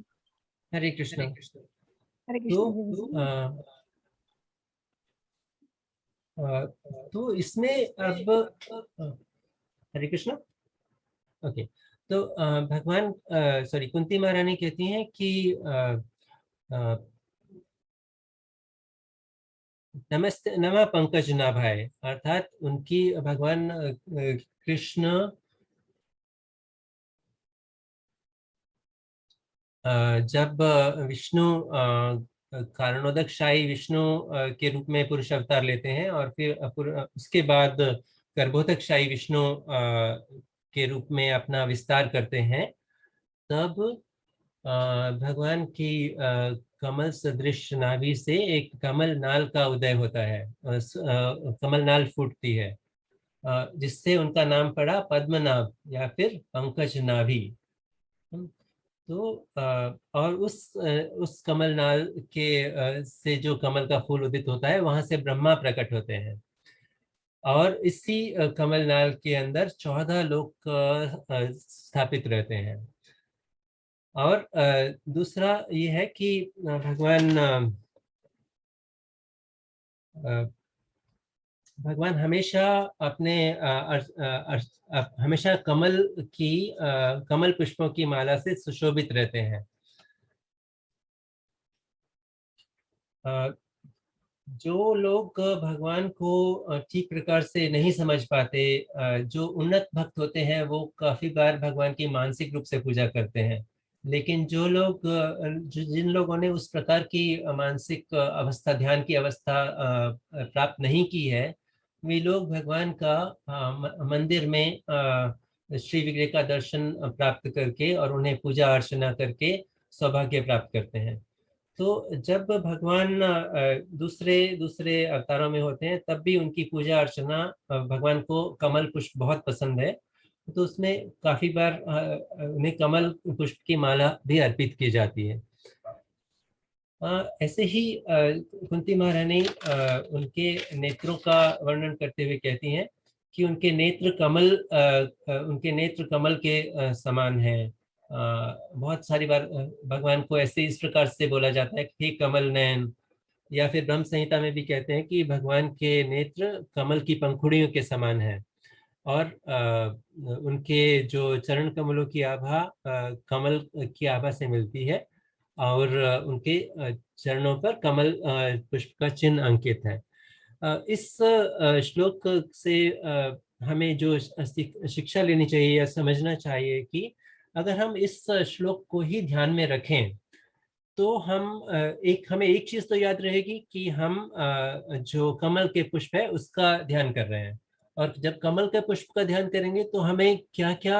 हरे कृष्णा। हरे कृष्णा प्रभु जी। तो इसमें अब हरे कृष्णा। ओके, तो भगवान सॉरी कुंती महारानी कहती हैं कि नमस्ते नमः पंकज नाभाए, अर्थात उनकी भगवान कृष्ण जब विष्णु कारणोदकशाही विष्णु के रूप में पुरुष अवतार लेते हैं, और फिर उसके बाद गर्भोदकशाही विष्णु के रूप में अपना विस्तार करते हैं, तब भगवान की कमल सदृश नाभि से एक कमल नाल का उदय होता है, कमल नाल फूटती है, जिससे उनका नाम पड़ा पद्मनाभ या फिर पंकज नाभि। तो और उस कमल नाल के से जो कमल का फूल उदित होता है, वहां से ब्रह्मा प्रकट होते हैं, और इसी कमल नाल के अंदर 14 लोग स्थापित रहते हैं। और दूसरा ये है कि भगवान हमेशा अपने हमेशा कमल पुष्पों की माला से सुशोभित रहते हैं। जो लोग भगवान को ठीक प्रकार से नहीं समझ पाते, जो उन्नत भक्त होते हैं, वो काफी बार भगवान की मानसिक रूप से पूजा करते हैं, लेकिन जिन लोगों ने उस प्रकार की मानसिक अवस्था, ध्यान की अवस्था प्राप्त नहीं की है, वे लोग भगवान का मंदिर में श्री विग्रह का दर्शन प्राप्त करके और उन्हें पूजा अर्चना करके सौभाग्य प्राप्त करते हैं। तो जब भगवान दूसरे दूसरे अवतारों में होते हैं, तब भी उनकी पूजा अर्चना, भगवान को कमल पुष्प बहुत पसंद है, तो उसमें काफी बार उन्हें कमल पुष्प की माला भी अर्पित की जाती है। ऐसे ही कुंती महारानी उनके नेत्रों का वर्णन करते हुए कहती हैं कि उनके नेत्र कमल के समान हैं। बहुत सारी बार भगवान को ऐसे इस प्रकार से बोला जाता है कि हे कमल नयन, या फिर ब्रह्म संहिता में भी कहते हैं कि भगवान के नेत्र कमल की पंखुड़ियों के समान है, और उनके जो चरण कमलों की आभा कमल की आभा से मिलती है, और उनके चरणों पर कमल पुष्प का चिन्ह अंकित है। इस श्लोक से हमें जो शिक्षा लेनी चाहिए या समझना चाहिए कि अगर हम इस श्लोक को ही ध्यान में रखें, तो हमें एक चीज तो याद रहेगी कि हम जो कमल के पुष्प है उसका ध्यान कर रहे हैं, और जब कमल के पुष्प का ध्यान करेंगे तो हमें क्या क्या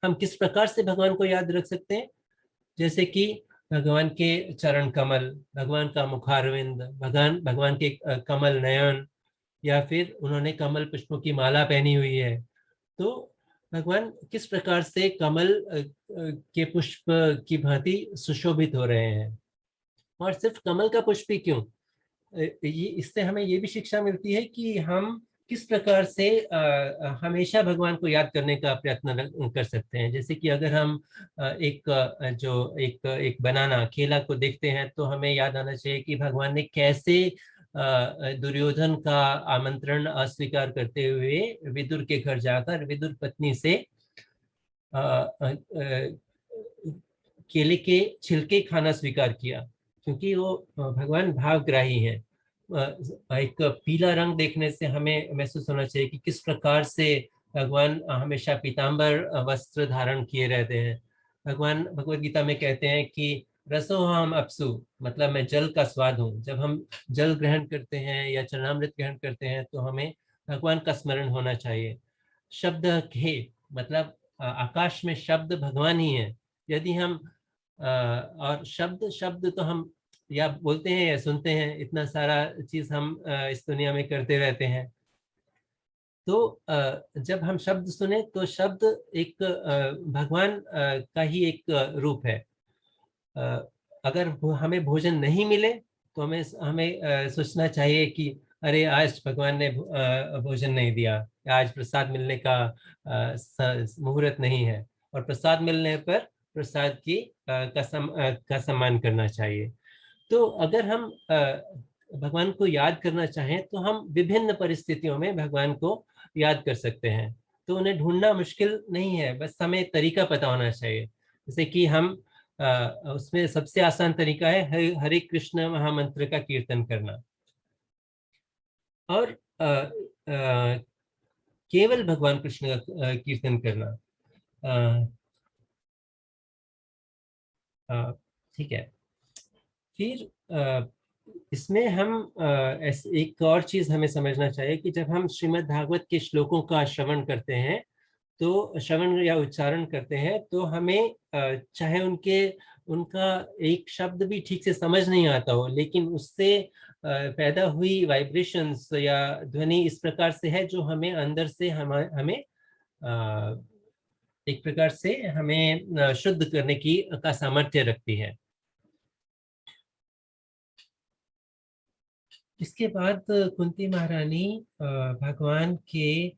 हम किस प्रकार से भगवान को याद रख सकते हैं, जैसे कि भगवान के चरण कमल, भगवान का मुखारविंद, भगवान के कमल नयन, या फिर उन्होंने कमल पुष्पों की माला पहनी हुई है, तो भगवान किस प्रकार से कमल के पुष्प की भांति सुशोभित हो रहे हैं। और सिर्फ कमल का पुष्प ही क्यों, इससे हमें ये भी शिक्षा मिलती है कि हम किस प्रकार से हमेशा भगवान को याद करने का प्रयत्न कर सकते हैं। जैसे कि अगर हम एक बनाना, केला को देखते हैं, तो हमें याद आना चाहिए कि भगवान ने कैसे दुर्योधन का आमंत्रण अस्वीकार करते हुए विदुर के घर जाकर विदुर पत्नी से केले के छिलके खाना स्वीकार किया, क्योंकि वो भगवान भावग्राही हैं। एक पीला रंग देखने से हमें महसूस होना चाहिए कि किस प्रकार से भगवान हमेशा पीताम्बर वस्त्र धारण किए रहते हैं। भगवान भगवत गीता में कहते हैं कि रसोहम अप्सु, मतलब मैं जल का स्वाद हूँ। जब हम जल ग्रहण करते हैं या चरणामृत ग्रहण करते हैं तो हमें भगवान का स्मरण होना चाहिए। शब्द के मतलब आकाश में शब्द भगवान ही है। यदि हम और शब्द शब्द तो हम या बोलते हैं या सुनते हैं, इतना सारा चीज हम इस दुनिया में करते रहते हैं। तो जब हम शब्द सुने तो शब्द एक भगवान का ही एक रूप है। अगर हमें भोजन नहीं मिले तो हमें हमें सोचना चाहिए कि अरे आज भगवान ने भोजन नहीं दिया, आज प्रसाद मिलने का मुहूर्त नहीं है, और प्रसाद मिलने पर प्रसाद की का सम्मान करना चाहिए। तो अगर हम भगवान को याद करना चाहें तो हम विभिन्न परिस्थितियों में भगवान को याद कर सकते हैं। तो उन्हें ढूंढना मुश्किल नहीं है, बस हमें तरीका पता होना चाहिए। जैसे कि हम उसमें सबसे आसान तरीका है हरे कृष्ण महामंत्र का कीर्तन करना, और केवल भगवान कृष्ण का कीर्तन करना। ठीक है। फिर इसमें हम एक और चीज हमें समझना चाहिए कि जब हम श्रीमद् भागवत के श्लोकों का श्रवण करते हैं, तो श्रवण या उच्चारण करते हैं, तो हमें चाहे उनका एक शब्द भी ठीक से समझ नहीं आता हो, लेकिन उससे पैदा हुई वाइब्रेशंस या ध्वनि इस प्रकार से है जो हमें अंदर से हमें एक प्रकार से हमें शुद्ध करने का सामर्थ्य रखती है। इसके बाद कुंती महारानी भगवान के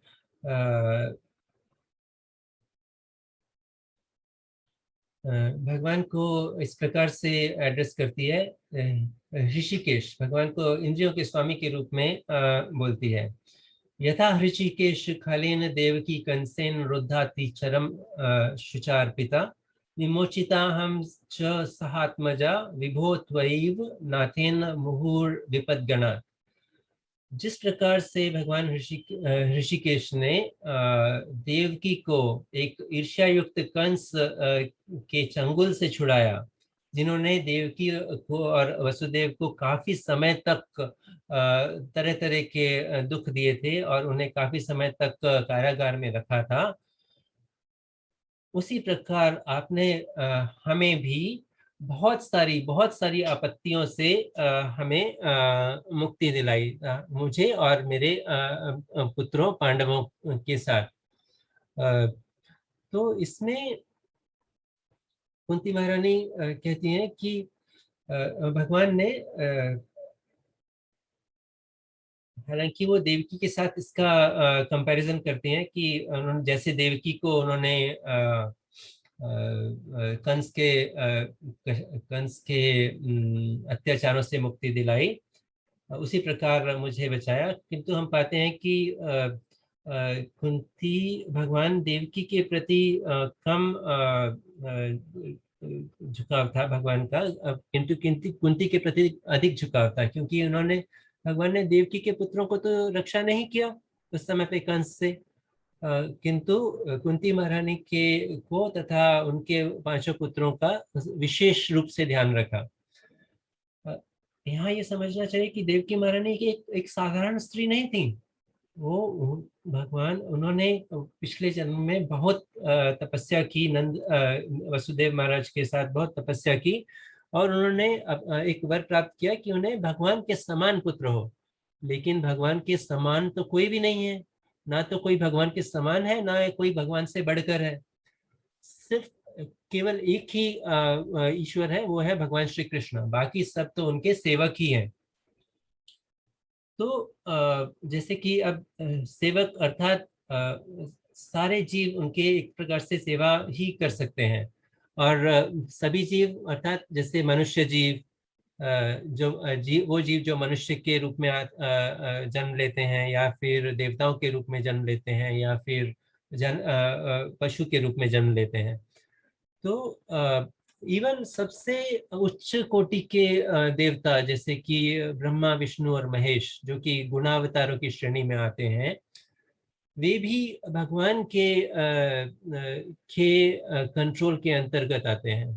भगवान को इस प्रकार से एड्रेस करती है। ऋषिकेश भगवान को इंद्रियों के स्वामी के रूप में बोलती है। यथा ऋषिकेश खलेन देवकी कंसेन रुद्धाति चरम शुचार्पिता विमोचिता हम च सहात्मजा विभो त्वयैव नाथेन मुहुर विपद्गणा। जिस प्रकार से भगवान ऋषिकेश ने देवकी को एक ईर्ष्यायुक्त कंस के चंगुल से छुड़ाया, जिन्होंने देवकी को और वसुदेव को काफी समय तक तरह तरह के दुख दिए थे और उन्हें काफी समय तक कारागार में रखा था, उसी प्रकार आपने हमें भी बहुत सारी आपत्तियों से हमें मुक्ति दिलाई, मुझे और मेरे पुत्रों पांडवों के साथ। तो इसमें कुंती महारानी कहती हैं कि भगवान ने हालांकि वो देवकी के साथ इसका कंपैरिजन करते हैं कि उन्होंने जैसे देवकी को उन्होंने कंस के अत्याचारों से मुक्ति दिलाई, उसी प्रकार मुझे बचाया। किंतु हम पाते हैं कि कुंती भगवान देवकी के प्रति कम झुकाव था भगवान का, किंतु कुंती के प्रति अधिक झुकाव था, क्योंकि उन्होंने भगवान ने देवकी के पुत्रों को तो रक्षा नहीं किया उस समय पे कंस से, किंतु कुंती महारानी को तथा उनके 5 पुत्रों का विशेष रूप से ध्यान रखा। यहाँ ये समझना चाहिए कि देवकी महारानी की एक साधारण स्त्री नहीं थी। वो भगवान उन्होंने पिछले जन्म में बहुत तपस्या की, वसुदेव महाराज के साथ बहुत तपस्या की, और उन्होंने एक वर प्राप्त किया कि उन्हें भगवान के समान पुत्र हो। लेकिन भगवान के समान तो कोई भी नहीं है, ना तो कोई भगवान के समान है, ना कोई भगवान से बढ़कर है। सिर्फ केवल एक ही ईश्वर है, वो है भगवान श्री कृष्ण, बाकी सब तो उनके सेवक ही हैं। तो जैसे कि अब सेवक अर्थात सारे जीव उनके एक प्रकार से सेवा ही कर सकते हैं, और सभी जीव अर्थात जैसे मनुष्य जीव, वो जीव जो मनुष्य के रूप में जन्म लेते हैं, या फिर देवताओं के रूप में जन्म लेते हैं, या फिर पशु के रूप में जन्म लेते हैं। तो इवन सबसे उच्च कोटि के देवता जैसे कि ब्रह्मा, विष्णु और महेश, जो कि गुणावतारों की श्रेणी में आते हैं, वे भी भगवान के कंट्रोल के अंतर्गत आते हैं।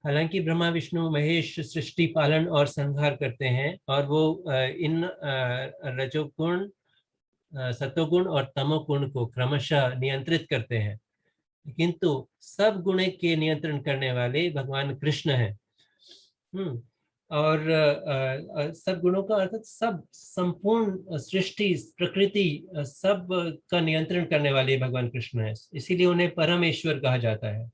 हालांकि ब्रह्मा विष्णु महेश सृष्टि पालन और संहार करते हैं, और वो इन रजोगुण, सतोगुण और तमोगुण को क्रमशः नियंत्रित करते हैं, किंतु सब गुण के नियंत्रण करने वाले भगवान कृष्ण हैं। और सब गुणों का अर्थात सब संपूर्ण सृष्टि प्रकृति सब का नियंत्रण करने वाले भगवान कृष्ण है, इसीलिए उन्हें परमेश्वर कहा जाता है।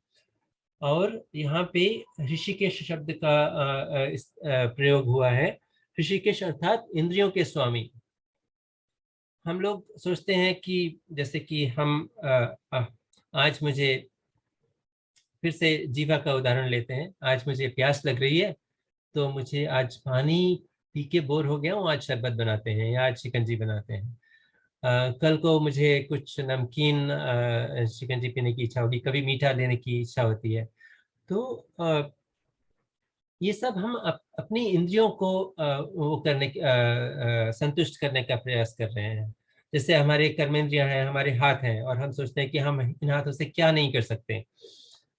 और यहाँ पे ऋषिकेश शब्द का प्रयोग हुआ है। ऋषिकेश अर्थात इंद्रियों के स्वामी। हम लोग सोचते हैं कि जैसे कि हम आज मुझे फिर से जीवा का उदाहरण लेते हैं। आज मुझे प्यास लग रही है, तो मुझे आज पानी पी के बोर हो गया हूँ, आज शरबत बनाते हैं या आज शिकंजी बनाते हैं। कल को मुझे कुछ नमकीन शिकंजी पीने की इच्छा होगी, कभी मीठा लेने की इच्छा होती है। तो ये सब हम अपनी इंद्रियों को वो करने संतुष्ट करने का प्रयास कर रहे हैं। जैसे हमारे कर्मेंद्रियां हैं, हमारे हाथ हैं, और हम सोचते हैं कि हम इन हाथों से क्या नहीं कर सकते।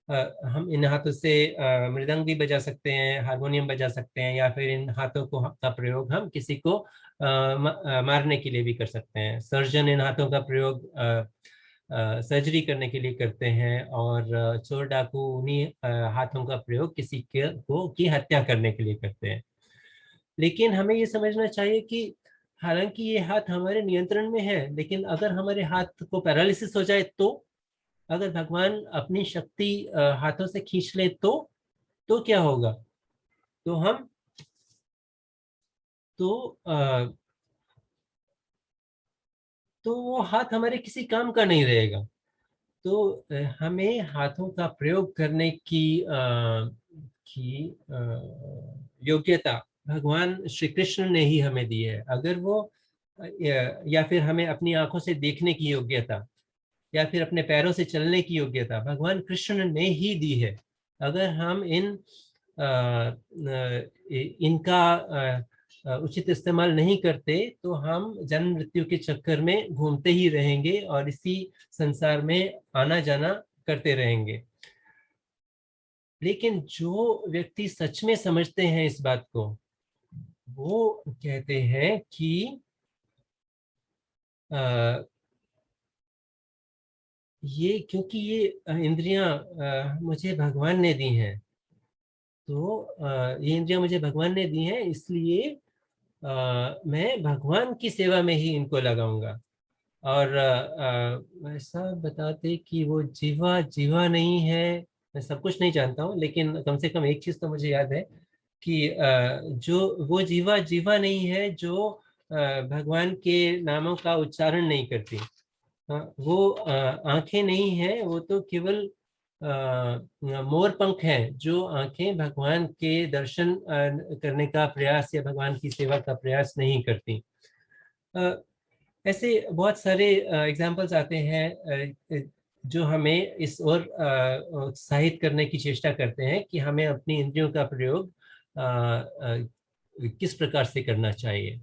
हम इन हाथों से मृदंग भी बजा सकते हैं, हारमोनियम बजा सकते हैं, या फिर इन हाथों को का प्रयोग हम किसी को मारने के लिए भी कर सकते हैं। सर्जन इन हाथों का प्रयोग सर्जरी करने के लिए करते हैं, और चोर डाकू उन्हीं हाथों का प्रयोग किसी की हत्या करने के लिए करते हैं। लेकिन हमें ये समझना चाहिए कि हालांकि ये हाथ हमारे नियंत्रण में है, लेकिन अगर हमारे हाथ को पैरालिसिस हो जाए, तो अगर भगवान अपनी शक्ति हाथों से खींच ले, तो क्या होगा? तो हम तो वो हाथ हमारे किसी काम का नहीं रहेगा। तो हमें हाथों का प्रयोग करने की योग्यता भगवान श्री कृष्ण ने ही हमें दी है। अगर वो या फिर हमें अपनी आंखों से देखने की योग्यता, या फिर अपने पैरों से चलने की योग्यता भगवान कृष्ण ने ही दी है। अगर हम इनका उचित इस्तेमाल नहीं करते, तो हम जन्म मृत्यु के चक्कर में घूमते ही रहेंगे और इसी संसार में आना जाना करते रहेंगे। लेकिन जो व्यक्ति सच में समझते हैं इस बात को, वो कहते हैं कि क्योंकि ये इंद्रियां मुझे भगवान ने दी हैं, तो ये इंद्रियां मुझे भगवान ने दी हैं, इसलिए मैं भगवान की सेवा में ही इनको लगाऊंगा। और ऐसा बताते कि वो जीवा जीवा नहीं है। मैं सब कुछ नहीं जानता हूँ, लेकिन कम से कम एक चीज तो मुझे याद है कि जो वो जीवा जीवा नहीं है जो भगवान के नामों का उच्चारण नहीं करती। वो आंखें नहीं है, वो तो केवल मोर पंख हैं, जो आंखें भगवान के दर्शन करने का प्रयास या भगवान की सेवा का प्रयास नहीं करती। ऐसे बहुत सारे एग्जाम्पल्स आते हैं जो हमें इस ओर उत्साहित करने की चेष्टा करते हैं कि हमें अपनी इंद्रियों का प्रयोग किस प्रकार से करना चाहिए।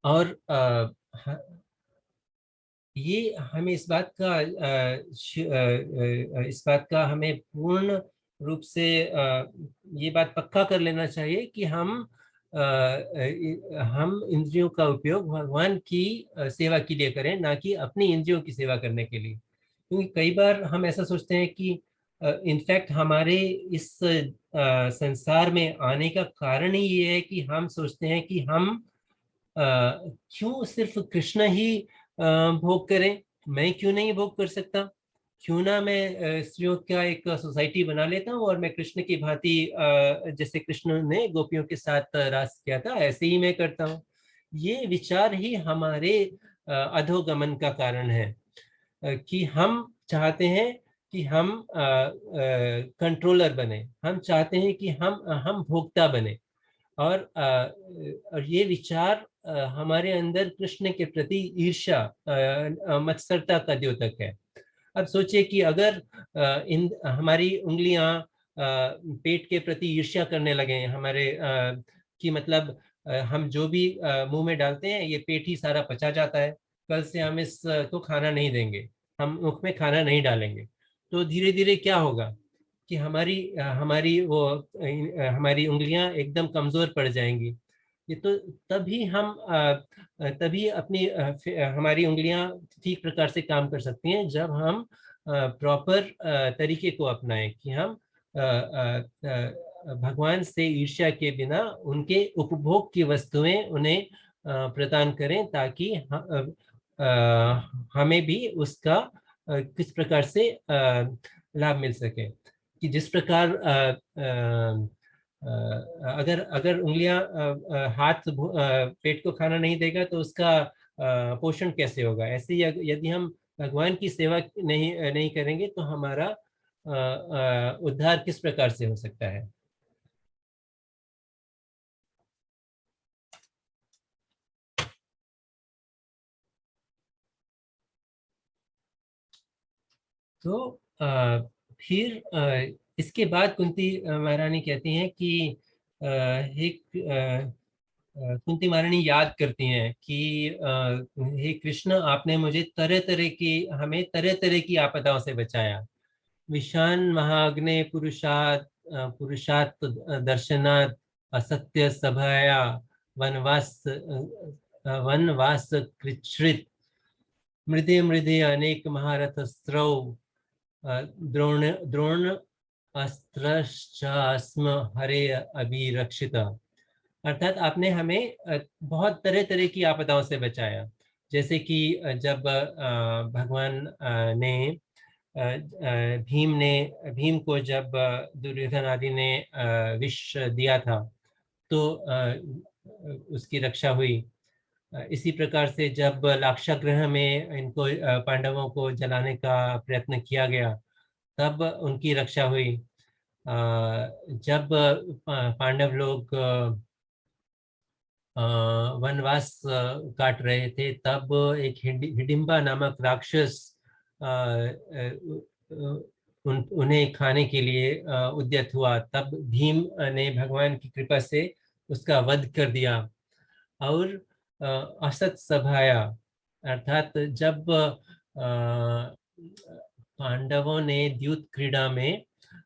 और ये हमें इस बात का हमें पूर्ण रूप से ये बात पक्का कर लेना चाहिए कि हम इंद्रियों का उपयोग भगवान की सेवा के लिए करें, ना कि अपनी इंद्रियों की सेवा करने के लिए। क्योंकि कई बार हम ऐसा सोचते हैं कि इनफैक्ट हमारे इस संसार में आने का कारण ही ये है कि हम सोचते हैं कि हम क्यों सिर्फ कृष्ण ही भोग करें, मैं क्यों नहीं भोग कर सकता? क्यों ना मैं स्त्रियों का एक सोसाइटी बना लेता हूँ और मैं कृष्ण की भांति जैसे कृष्ण ने गोपियों के साथ रास किया था, ऐसे ही मैं करता हूँ। ये विचार ही हमारे अधोगमन का कारण है, कि हम चाहते हैं कि हम कंट्रोलर बने, हम चाहते हैं कि हम भोक्ता बने। और ये विचार हमारे अंदर कृष्ण के प्रति ईर्ष्या, मत्सरता का द्योतक है। अब सोचिए कि अगर इन हमारी उंगलियां पेट के प्रति ईर्ष्या करने लगे, हमारे कि मतलब हम जो भी मुंह में डालते हैं ये पेट ही सारा पचा जाता है, कल से हम इसको खाना नहीं देंगे, हम मुख में खाना नहीं डालेंगे। तो धीरे धीरे क्या होगा कि हमारी उंगलियां एकदम कमजोर पड़ जाएंगी। ये तो तभी हमारी उंगलियां ठीक प्रकार से काम कर सकती हैं जब हम प्रॉपर तरीके को अपनाएं कि हम भगवान से ईर्ष्या के बिना उनके उपभोग की वस्तुएं उन्हें प्रदान करें, ताकि हमें भी उसका किस प्रकार से लाभ मिल सके। कि जिस प्रकार अगर अगर उंगलियां हाथ पेट को खाना नहीं देगा तो उसका पोषण कैसे होगा। ऐसे ही यदि हम भगवान की सेवा नहीं नहीं करेंगे तो हमारा उद्धार किस प्रकार से हो सकता है। तो फिर इसके बाद कुंती महारानी कहती हैं कि कुंती महारानी याद करती हैं कि हे कृष्ण, आपने मुझे हमें तरह तरह की आपदाओं से बचाया। विशान महाग्ने पुरुषात दर्शनात् असत्य सभाया वनवास कृच्छ्रित मृदे मृदे अनेक महारथ स्त्रौ द्रोण द्रोण अस्त्रश्चास्म हरे अभिरक्षित। अर्थात आपने हमें बहुत तरह तरह की आपदाओं से बचाया। जैसे कि जब भगवान ने भीम को जब दुर्योधन आदि ने विष दिया था तो उसकी रक्षा हुई। इसी प्रकार से जब लाक्षागृह में इनको पांडवों को जलाने का प्रयत्न किया गया तब उनकी रक्षा हुई। जब पांडव लोग वनवास काट रहे थे तब एक हिडिंबा नामक राक्षस उन्हें खाने के लिए उद्यत हुआ। तब भीम ने भगवान की कृपा से उसका वध कर दिया। और असत सभाया अर्थात जब पांडवों ने द्यूत क्रीड़ा में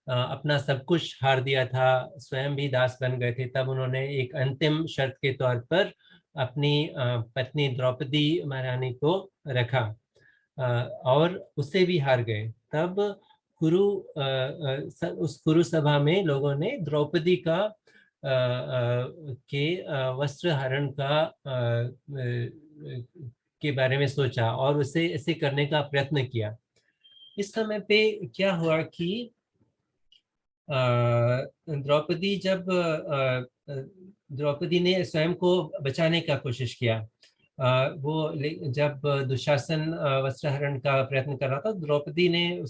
अपना सब कुछ हार दिया था, स्वयं भी दास बन गए थे, तब उन्होंने एक अंतिम शर्त के तौर पर अपनी पत्नी द्रौपदी महारानी को रखा और उससे भी हार गए। तब उस कुरु सभा में लोगों ने द्रौपदी का के वस्त्र हरण के बारे में सोचा और उसे ऐसे करने का प्रयत्न किया। इस समय पे क्या हुआ कि द्रौपदी ने स्वयं को बचाने का कोशिश किया। वो जब दुशासन वस्त्रहरण का प्रयत्न कर रहा था, द्रौपदी ने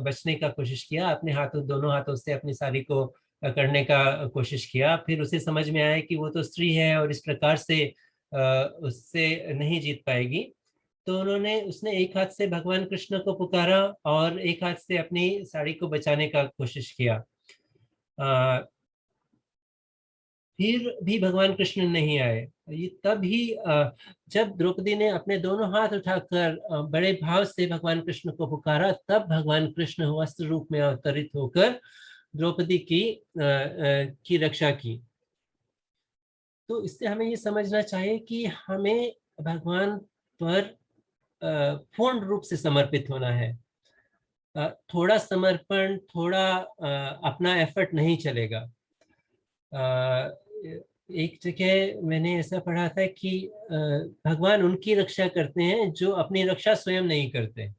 बचने का कोशिश किया। अपने दोनों हाथों से अपनी साड़ी को करने का कोशिश किया। फिर उसे समझ में आया कि वो तो स्त्री है और इस प्रकार से उससे नहीं जीत पाएगी। तो उसने एक हाथ से भगवान कृष्ण को पुकारा और एक हाथ से अपनी साड़ी को बचाने का कोशिश किया। फिर भी भगवान कृष्ण नहीं आए। ये तब ही जब द्रौपदी ने अपने दोनों हाथ उठाकर बड़े भाव से भगवान कृष्ण को पुकारा, तब भगवान कृष्ण वस्त्र रूप में अवतरित होकर द्रौपदी की रक्षा की। तो इससे हमें ये समझना चाहिए कि हमें भगवान पर पूर्ण रूप से समर्पित होना है। थोड़ा समर्पण, थोड़ा अपना एफर्ट नहीं चलेगा। एक जगह मैंने ऐसा पढ़ा था कि भगवान उनकी रक्षा करते हैं जो अपनी रक्षा स्वयं नहीं करते।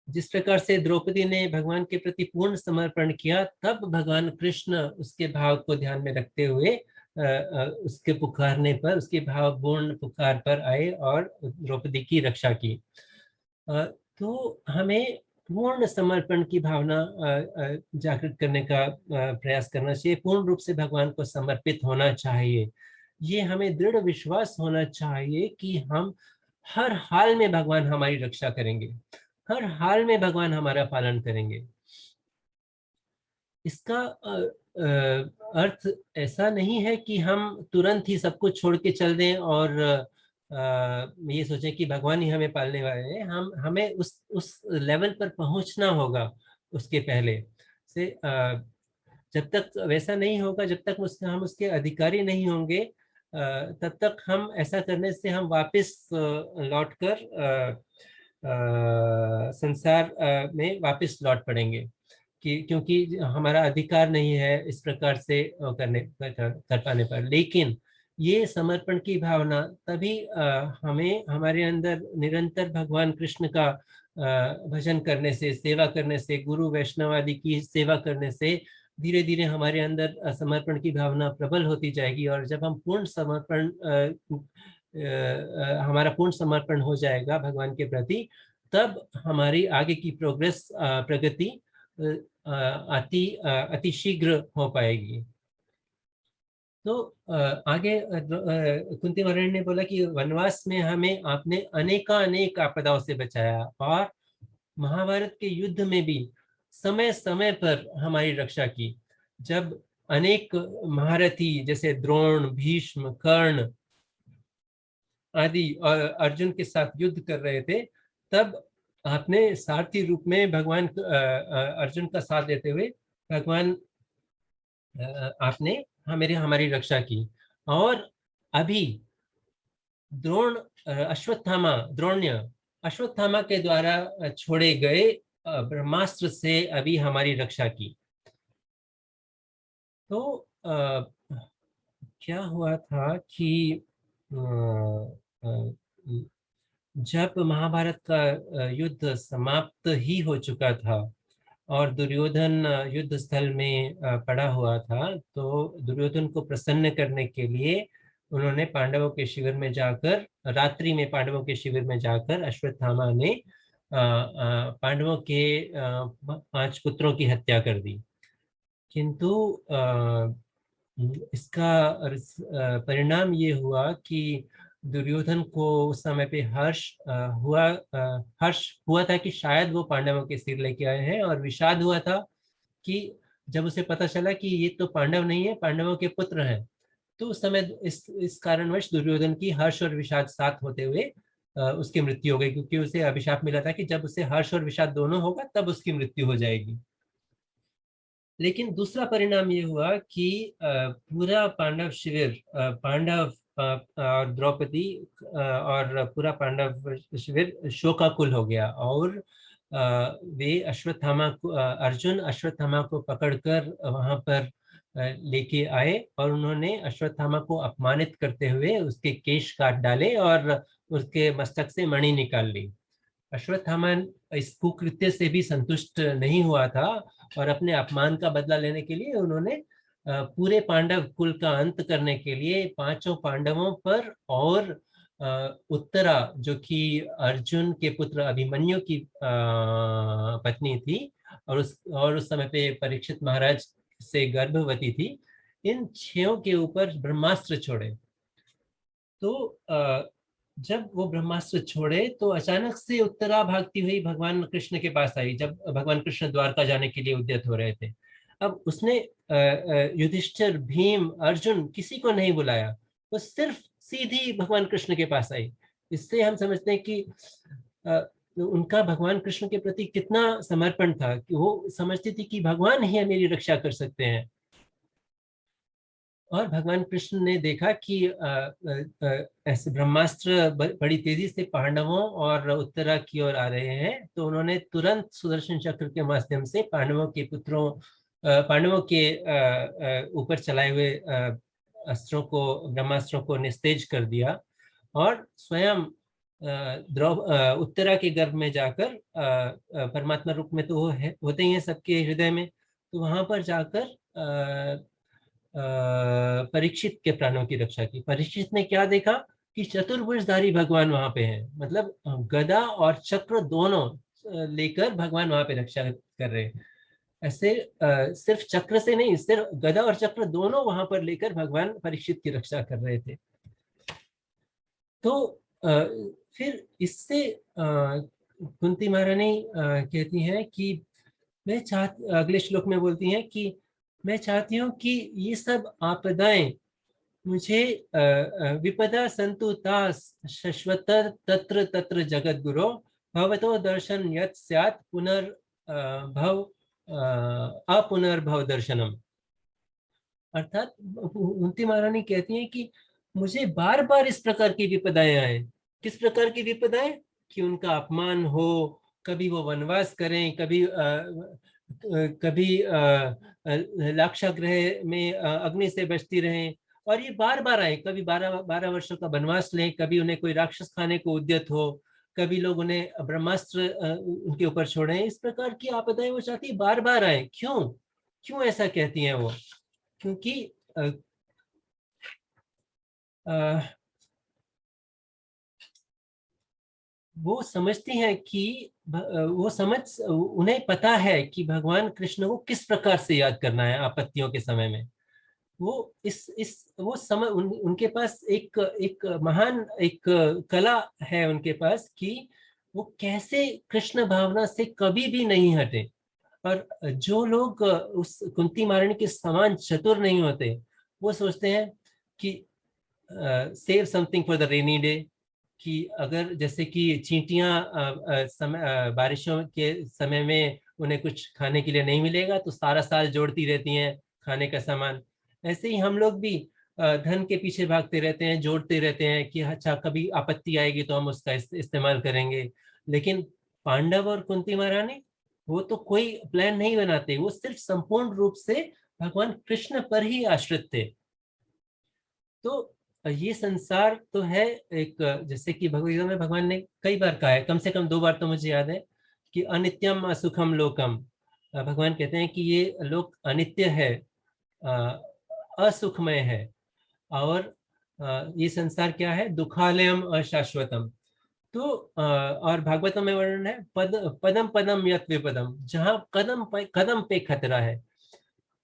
जिस प्रकार से द्रौपदी ने भगवान के प्रति पूर्ण समर्पण किया, तब भगवान कृष्ण उसके भाव को ध्यान में रखते हुए उसके पुकारने पर, उसके भावपूर्ण पुकार पर आए और द्रौपदी की रक्षा की। तो हमें पूर्ण समर्पण की भावना जागृत करने का प्रयास करना चाहिए। पूर्ण रूप से भगवान को समर्पित होना चाहिए। ये हमें दृढ़ विश्वास होना चाहिए कि हम हर हाल में भगवान हमारी रक्षा करेंगे, हर हाल में भगवान हमारा पालन करेंगे। इसका अर्थ ऐसा नहीं है कि हम तुरंत ही सब कुछ छोड़ के चल दें और ये सोचें कि भगवान ही हमें पालने वाले हैं। हमें उस लेवल पर पहुंचना होगा उसके पहले से। जब तक वैसा नहीं होगा, जब तक हम उसके अधिकारी नहीं होंगे, तब तक हम ऐसा करने से हम वापस लौटकर संसार में वापस लौट पड़ेंगे, क्योंकि हमारा अधिकार नहीं है इस प्रकार से कर पाने पर। लेकिन ये समर्पण की भावना तभी हमें हमारे अंदर निरंतर भगवान कृष्ण का भजन करने से, सेवा करने से, गुरु वैष्णव आदि की सेवा करने से धीरे धीरे हमारे अंदर समर्पण की भावना प्रबल होती जाएगी। और जब हम पूर्ण समर्पण हमारा पूर्ण समर्पण हो जाएगा भगवान के प्रति, तब हमारी आगे की प्रगति अति शीघ्र हो पाएगी। तो आगे कुंती महारानी ने बोला कि वनवास में हमें आपने अनेक आपदाओं से बचाया, और महाभारत के युद्ध में भी समय समय पर हमारी रक्षा की। जब अनेक महारथी जैसे द्रोण, भीष्म, कर्ण आदि और अर्जुन के साथ युद्ध कर रहे थे, तब आपने सारथी रूप में भगवान अर्जुन का साथ देते हुए भगवान आपने हमारी रक्षा की। और अभी अश्वत्थामा के द्वारा छोड़े गए ब्रह्मास्त्र से अभी हमारी रक्षा की। तो क्या हुआ था कि जब महाभारत का युद्ध समाप्त ही हो चुका था और दुर्योधन युद्ध स्थल में पड़ा हुआ था, तो दुर्योधन को प्रसन्न करने के लिए उन्होंने पांडवों के शिविर में जाकर, रात्रि में पांडवों के शिविर में जाकर अश्वत्थामा ने पांडवों के 5 पुत्रों की हत्या कर दी। किंतु इसका परिणाम ये हुआ कि दुर्योधन को उस समय पे हर्ष हुआ था कि शायद वो पांडवों के सिर लेके आए हैं, और विषाद हुआ था कि जब उसे पता चला कि ये तो पांडव नहीं है, पांडवों के पुत्र हैं। तो उस समय इस कारणवश दुर्योधन की हर्ष और विषाद साथ होते हुए उसकी मृत्यु हो गई, क्योंकि उसे अभिशाप मिला था कि जब उसे हर्ष और विषाद दोनों होगा तब उसकी मृत्यु हो जाएगी। लेकिन दूसरा परिणाम ये हुआ कि पूरा पांडव शिविर, पांडव और द्रौपदी और पूरा पांडव शिविर शोकाकुल हो गया, और वे अर्जुन अश्वत्थामा को पकड़कर वहां पर लेके आए, और उन्होंने अश्वत्थामा को अपमानित करते हुए उसके केश काट डाले और उसके मस्तक से मणि निकाल ली। अश्वत्थामा इस कुकृत्य से भी संतुष्ट नहीं हुआ था, और अपने अपमान का बदला लेने के लिए उन्होंने पूरे पांडव कुल का अंत करने के लिए 5 पांडवों पर और उत्तरा, जो कि अर्जुन के पुत्र अभिमन्यु की पत्नी थी और उस समय पे परीक्षित महाराज से गर्भवती थी, इन 6 के ऊपर ब्रह्मास्त्र छोड़े। तो जब वो ब्रह्मास्त्र छोड़े तो अचानक से उत्तरा भागती हुई भगवान कृष्ण के पास आई, जब भगवान कृष्ण द्वारका जाने के लिए उद्यत हो रहे थे। अब उसने युधिष्ठिर, भीम, अर्जुन किसी को नहीं बुलाया, वो सिर्फ सीधी भगवान कृष्ण के पास आई। इससे हम समझते हैं कि उनका भगवान कृष्ण के प्रति कितना समर्पण था, कि वो समझती थी कि भगवान ही मेरी रक्षा कर सकते हैं। और भगवान कृष्ण ने देखा कि ऐसे ब्रह्मास्त्र बड़ी तेजी से पांडवों और उत्तरा की ओर आ रहे हैं, तो उन्होंने तुरंत सुदर्शन चक्र के माध्यम से पांडवों के ऊपर चलाए हुए अस्त्रों को, ब्रह्मास्त्रों को निस्तेज कर दिया, और स्वयं उत्तरा के गर्भ में जाकर, परमात्मा रूप में तो होते ही हैं सबके हृदय में, तो वहां पर जाकर परीक्षित के प्राणों की रक्षा की। परीक्षित ने क्या देखा कि चतुर्भुजधारी भगवान वहां पे हैं, मतलब गदा और चक्र दोनों लेकर भगवान वहां पे रक्षा कर रहे हैं। ऐसे सिर्फ चक्र से नहीं, सिर्फ गदा और चक्र दोनों वहां पर लेकर भगवान परीक्षित की रक्षा कर रहे थे। तो फिर इससे कुंती महारानी कहती हैं कि अगले श्लोक में बोलती हैं कि मैं चाहती हूँ कि ये सब आपदाएं मुझे विपदा सन्तु ता शश्वत तत्र तत्र जगद्गुरो भवतो दर्शन यत् स्यात् पुनर्भव अपुनर्भव दर्शनम। अर्थात कुंती महारानी कहती हैं कि मुझे बार बार इस प्रकार की विपदाएं आए। किस प्रकार की विपदाएं? कि उनका अपमान हो, कभी वो वनवास करें, कभी लाक्षागृह में अग्नि से बचती रहें, और ये बार बार आए। कभी 12 वर्षों का वनवास लें, कभी उन्हें कोई राक्षस खाने को उद्यत हो, कभी लोग उन्हें ब्रह्मास्त्र उनके ऊपर छोड़े। इस प्रकार की आपदाएं वो चाहती है बार बार आए। क्यों क्यों ऐसा कहती हैं वो? क्योंकि वो समझती हैं कि उन्हें पता है कि भगवान कृष्ण को किस प्रकार से याद करना है आपत्तियों के समय में। वो वो समय उनके पास एक महान एक कला है उनके पास कि वो कैसे कृष्ण भावना से कभी भी नहीं हटे। और जो लोग उस कुंती महारानी के समान चतुर नहीं होते, वो सोचते हैं कि save something for the rainy day. कि अगर जैसे कि चींटियां बारिशों के समय में उन्हें कुछ खाने के लिए नहीं मिलेगा तो सारा साल जोड़ती रहती हैं खाने का सामान। ऐसे ही हम लोग भी धन के पीछे भागते रहते हैं, जोड़ते रहते हैं कि अच्छा कभी आपत्ति आएगी तो हम उसका इस्तेमाल करेंगे। लेकिन पांडव और कुंती महारानी वो तो कोई प्लान नहीं बनाते, वो सिर्फ संपूर्ण रूप से भगवान कृष्ण पर ही आश्रित थे। तो ये संसार तो है एक, जैसे कि भगवद गीता में भगवान ने कई बार कहा है, कम से कम 2 बार तो मुझे याद है कि अनित्यम असुखम लोकम। भगवान कहते हैं कि ये लोक अनित्य है, असुखमय है, और ये संसार क्या है? दुखालयम अशाश्वतम। तो और भागवतम में वर्णन है पदम पदम यत विपदम, जहाँ कदम पे खतरा है।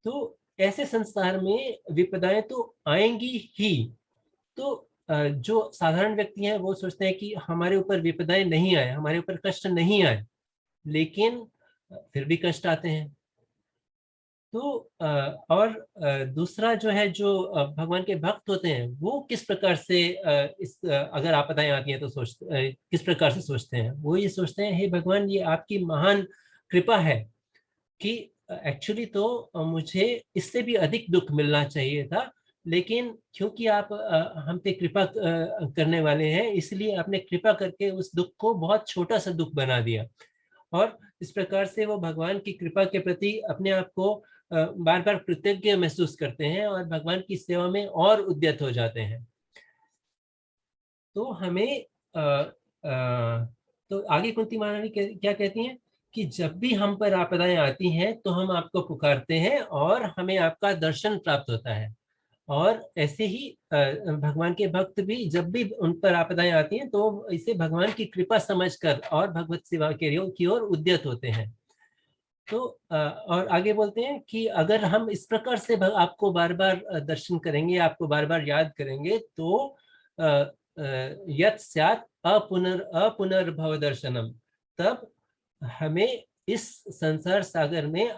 तो ऐसे संसार में विपदाएं तो आएंगी ही। तो जो साधारण व्यक्ति हैं वो सोचते हैं कि हमारे ऊपर विपदाएं नहीं आए, हमारे ऊपर कष्ट नहीं आए, लेकिन फिर भी कष्ट आते हैं। तो और दूसरा जो है, जो भगवान के भक्त होते हैं वो किस प्रकार से अगर आपदाएं आती हैं तो किस प्रकार से सोचते हैं? वो ये सोचते हैं, हे भगवान, ये आपकी महान कृपा है कि एक्चुअली तो मुझे इससे भी अधिक दुख मिलना चाहिए था, लेकिन क्योंकि आप हम पे कृपा करने वाले हैं, इसलिए आपने कृपा करके उस दुख को बहुत छोटा सा दुख बना दिया। और इस प्रकार से वो भगवान की कृपा के प्रति अपने आप को बार बार कृतज्ञ महसूस करते हैं और भगवान की सेवा में और उद्यत हो जाते हैं। तो हमें तो आगे कुंती महारानी क्या कहती हैं कि जब भी हम पर आपदाएं आती हैं तो हम आपको पुकारते हैं और हमें आपका दर्शन प्राप्त होता है। और ऐसे ही भगवान के भक्त भी जब भी उन पर आपदाएं आती हैं तो इसे भगवान की कृपा समझकर और भगवत सेवा की ओर उद्यत होते हैं। तो और आगे बोलते हैं कि अगर हम इस प्रकार से आपको बार बार दर्शन करेंगे, आपको बार बार याद करेंगे, तो यत् स्यात् अपुनर्भव दर्शनम, तब हमें इस संसार सागर में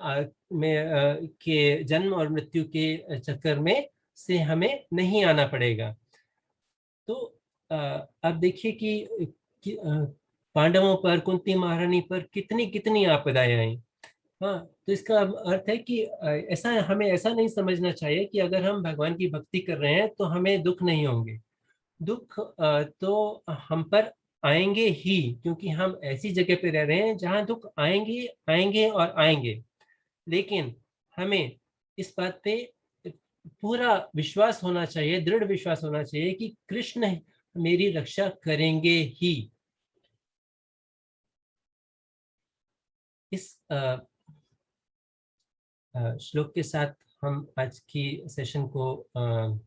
के जन्म और मृत्यु के चक्कर में से हमें नहीं आना पड़ेगा। तो अब देखिए कि पांडवों पर, कुंती महारानी पर कितनी कितनी आपदाएं आई। हाँ, तो इसका अर्थ है कि हमें ऐसा नहीं समझना चाहिए कि अगर हम भगवान की भक्ति कर रहे हैं तो हमें दुख नहीं होंगे। दुख तो हम पर आएंगे ही, क्योंकि हम ऐसी जगह पे रह रहे हैं जहाँ दुख आएंगे आएंगे और आएंगे। लेकिन हमें इस बात पे पूरा विश्वास होना चाहिए, दृढ़ विश्वास होना चाहिए कि कृष्ण मेरी रक्षा करेंगे ही। इस श्लोक के साथ हम आज की सेशन को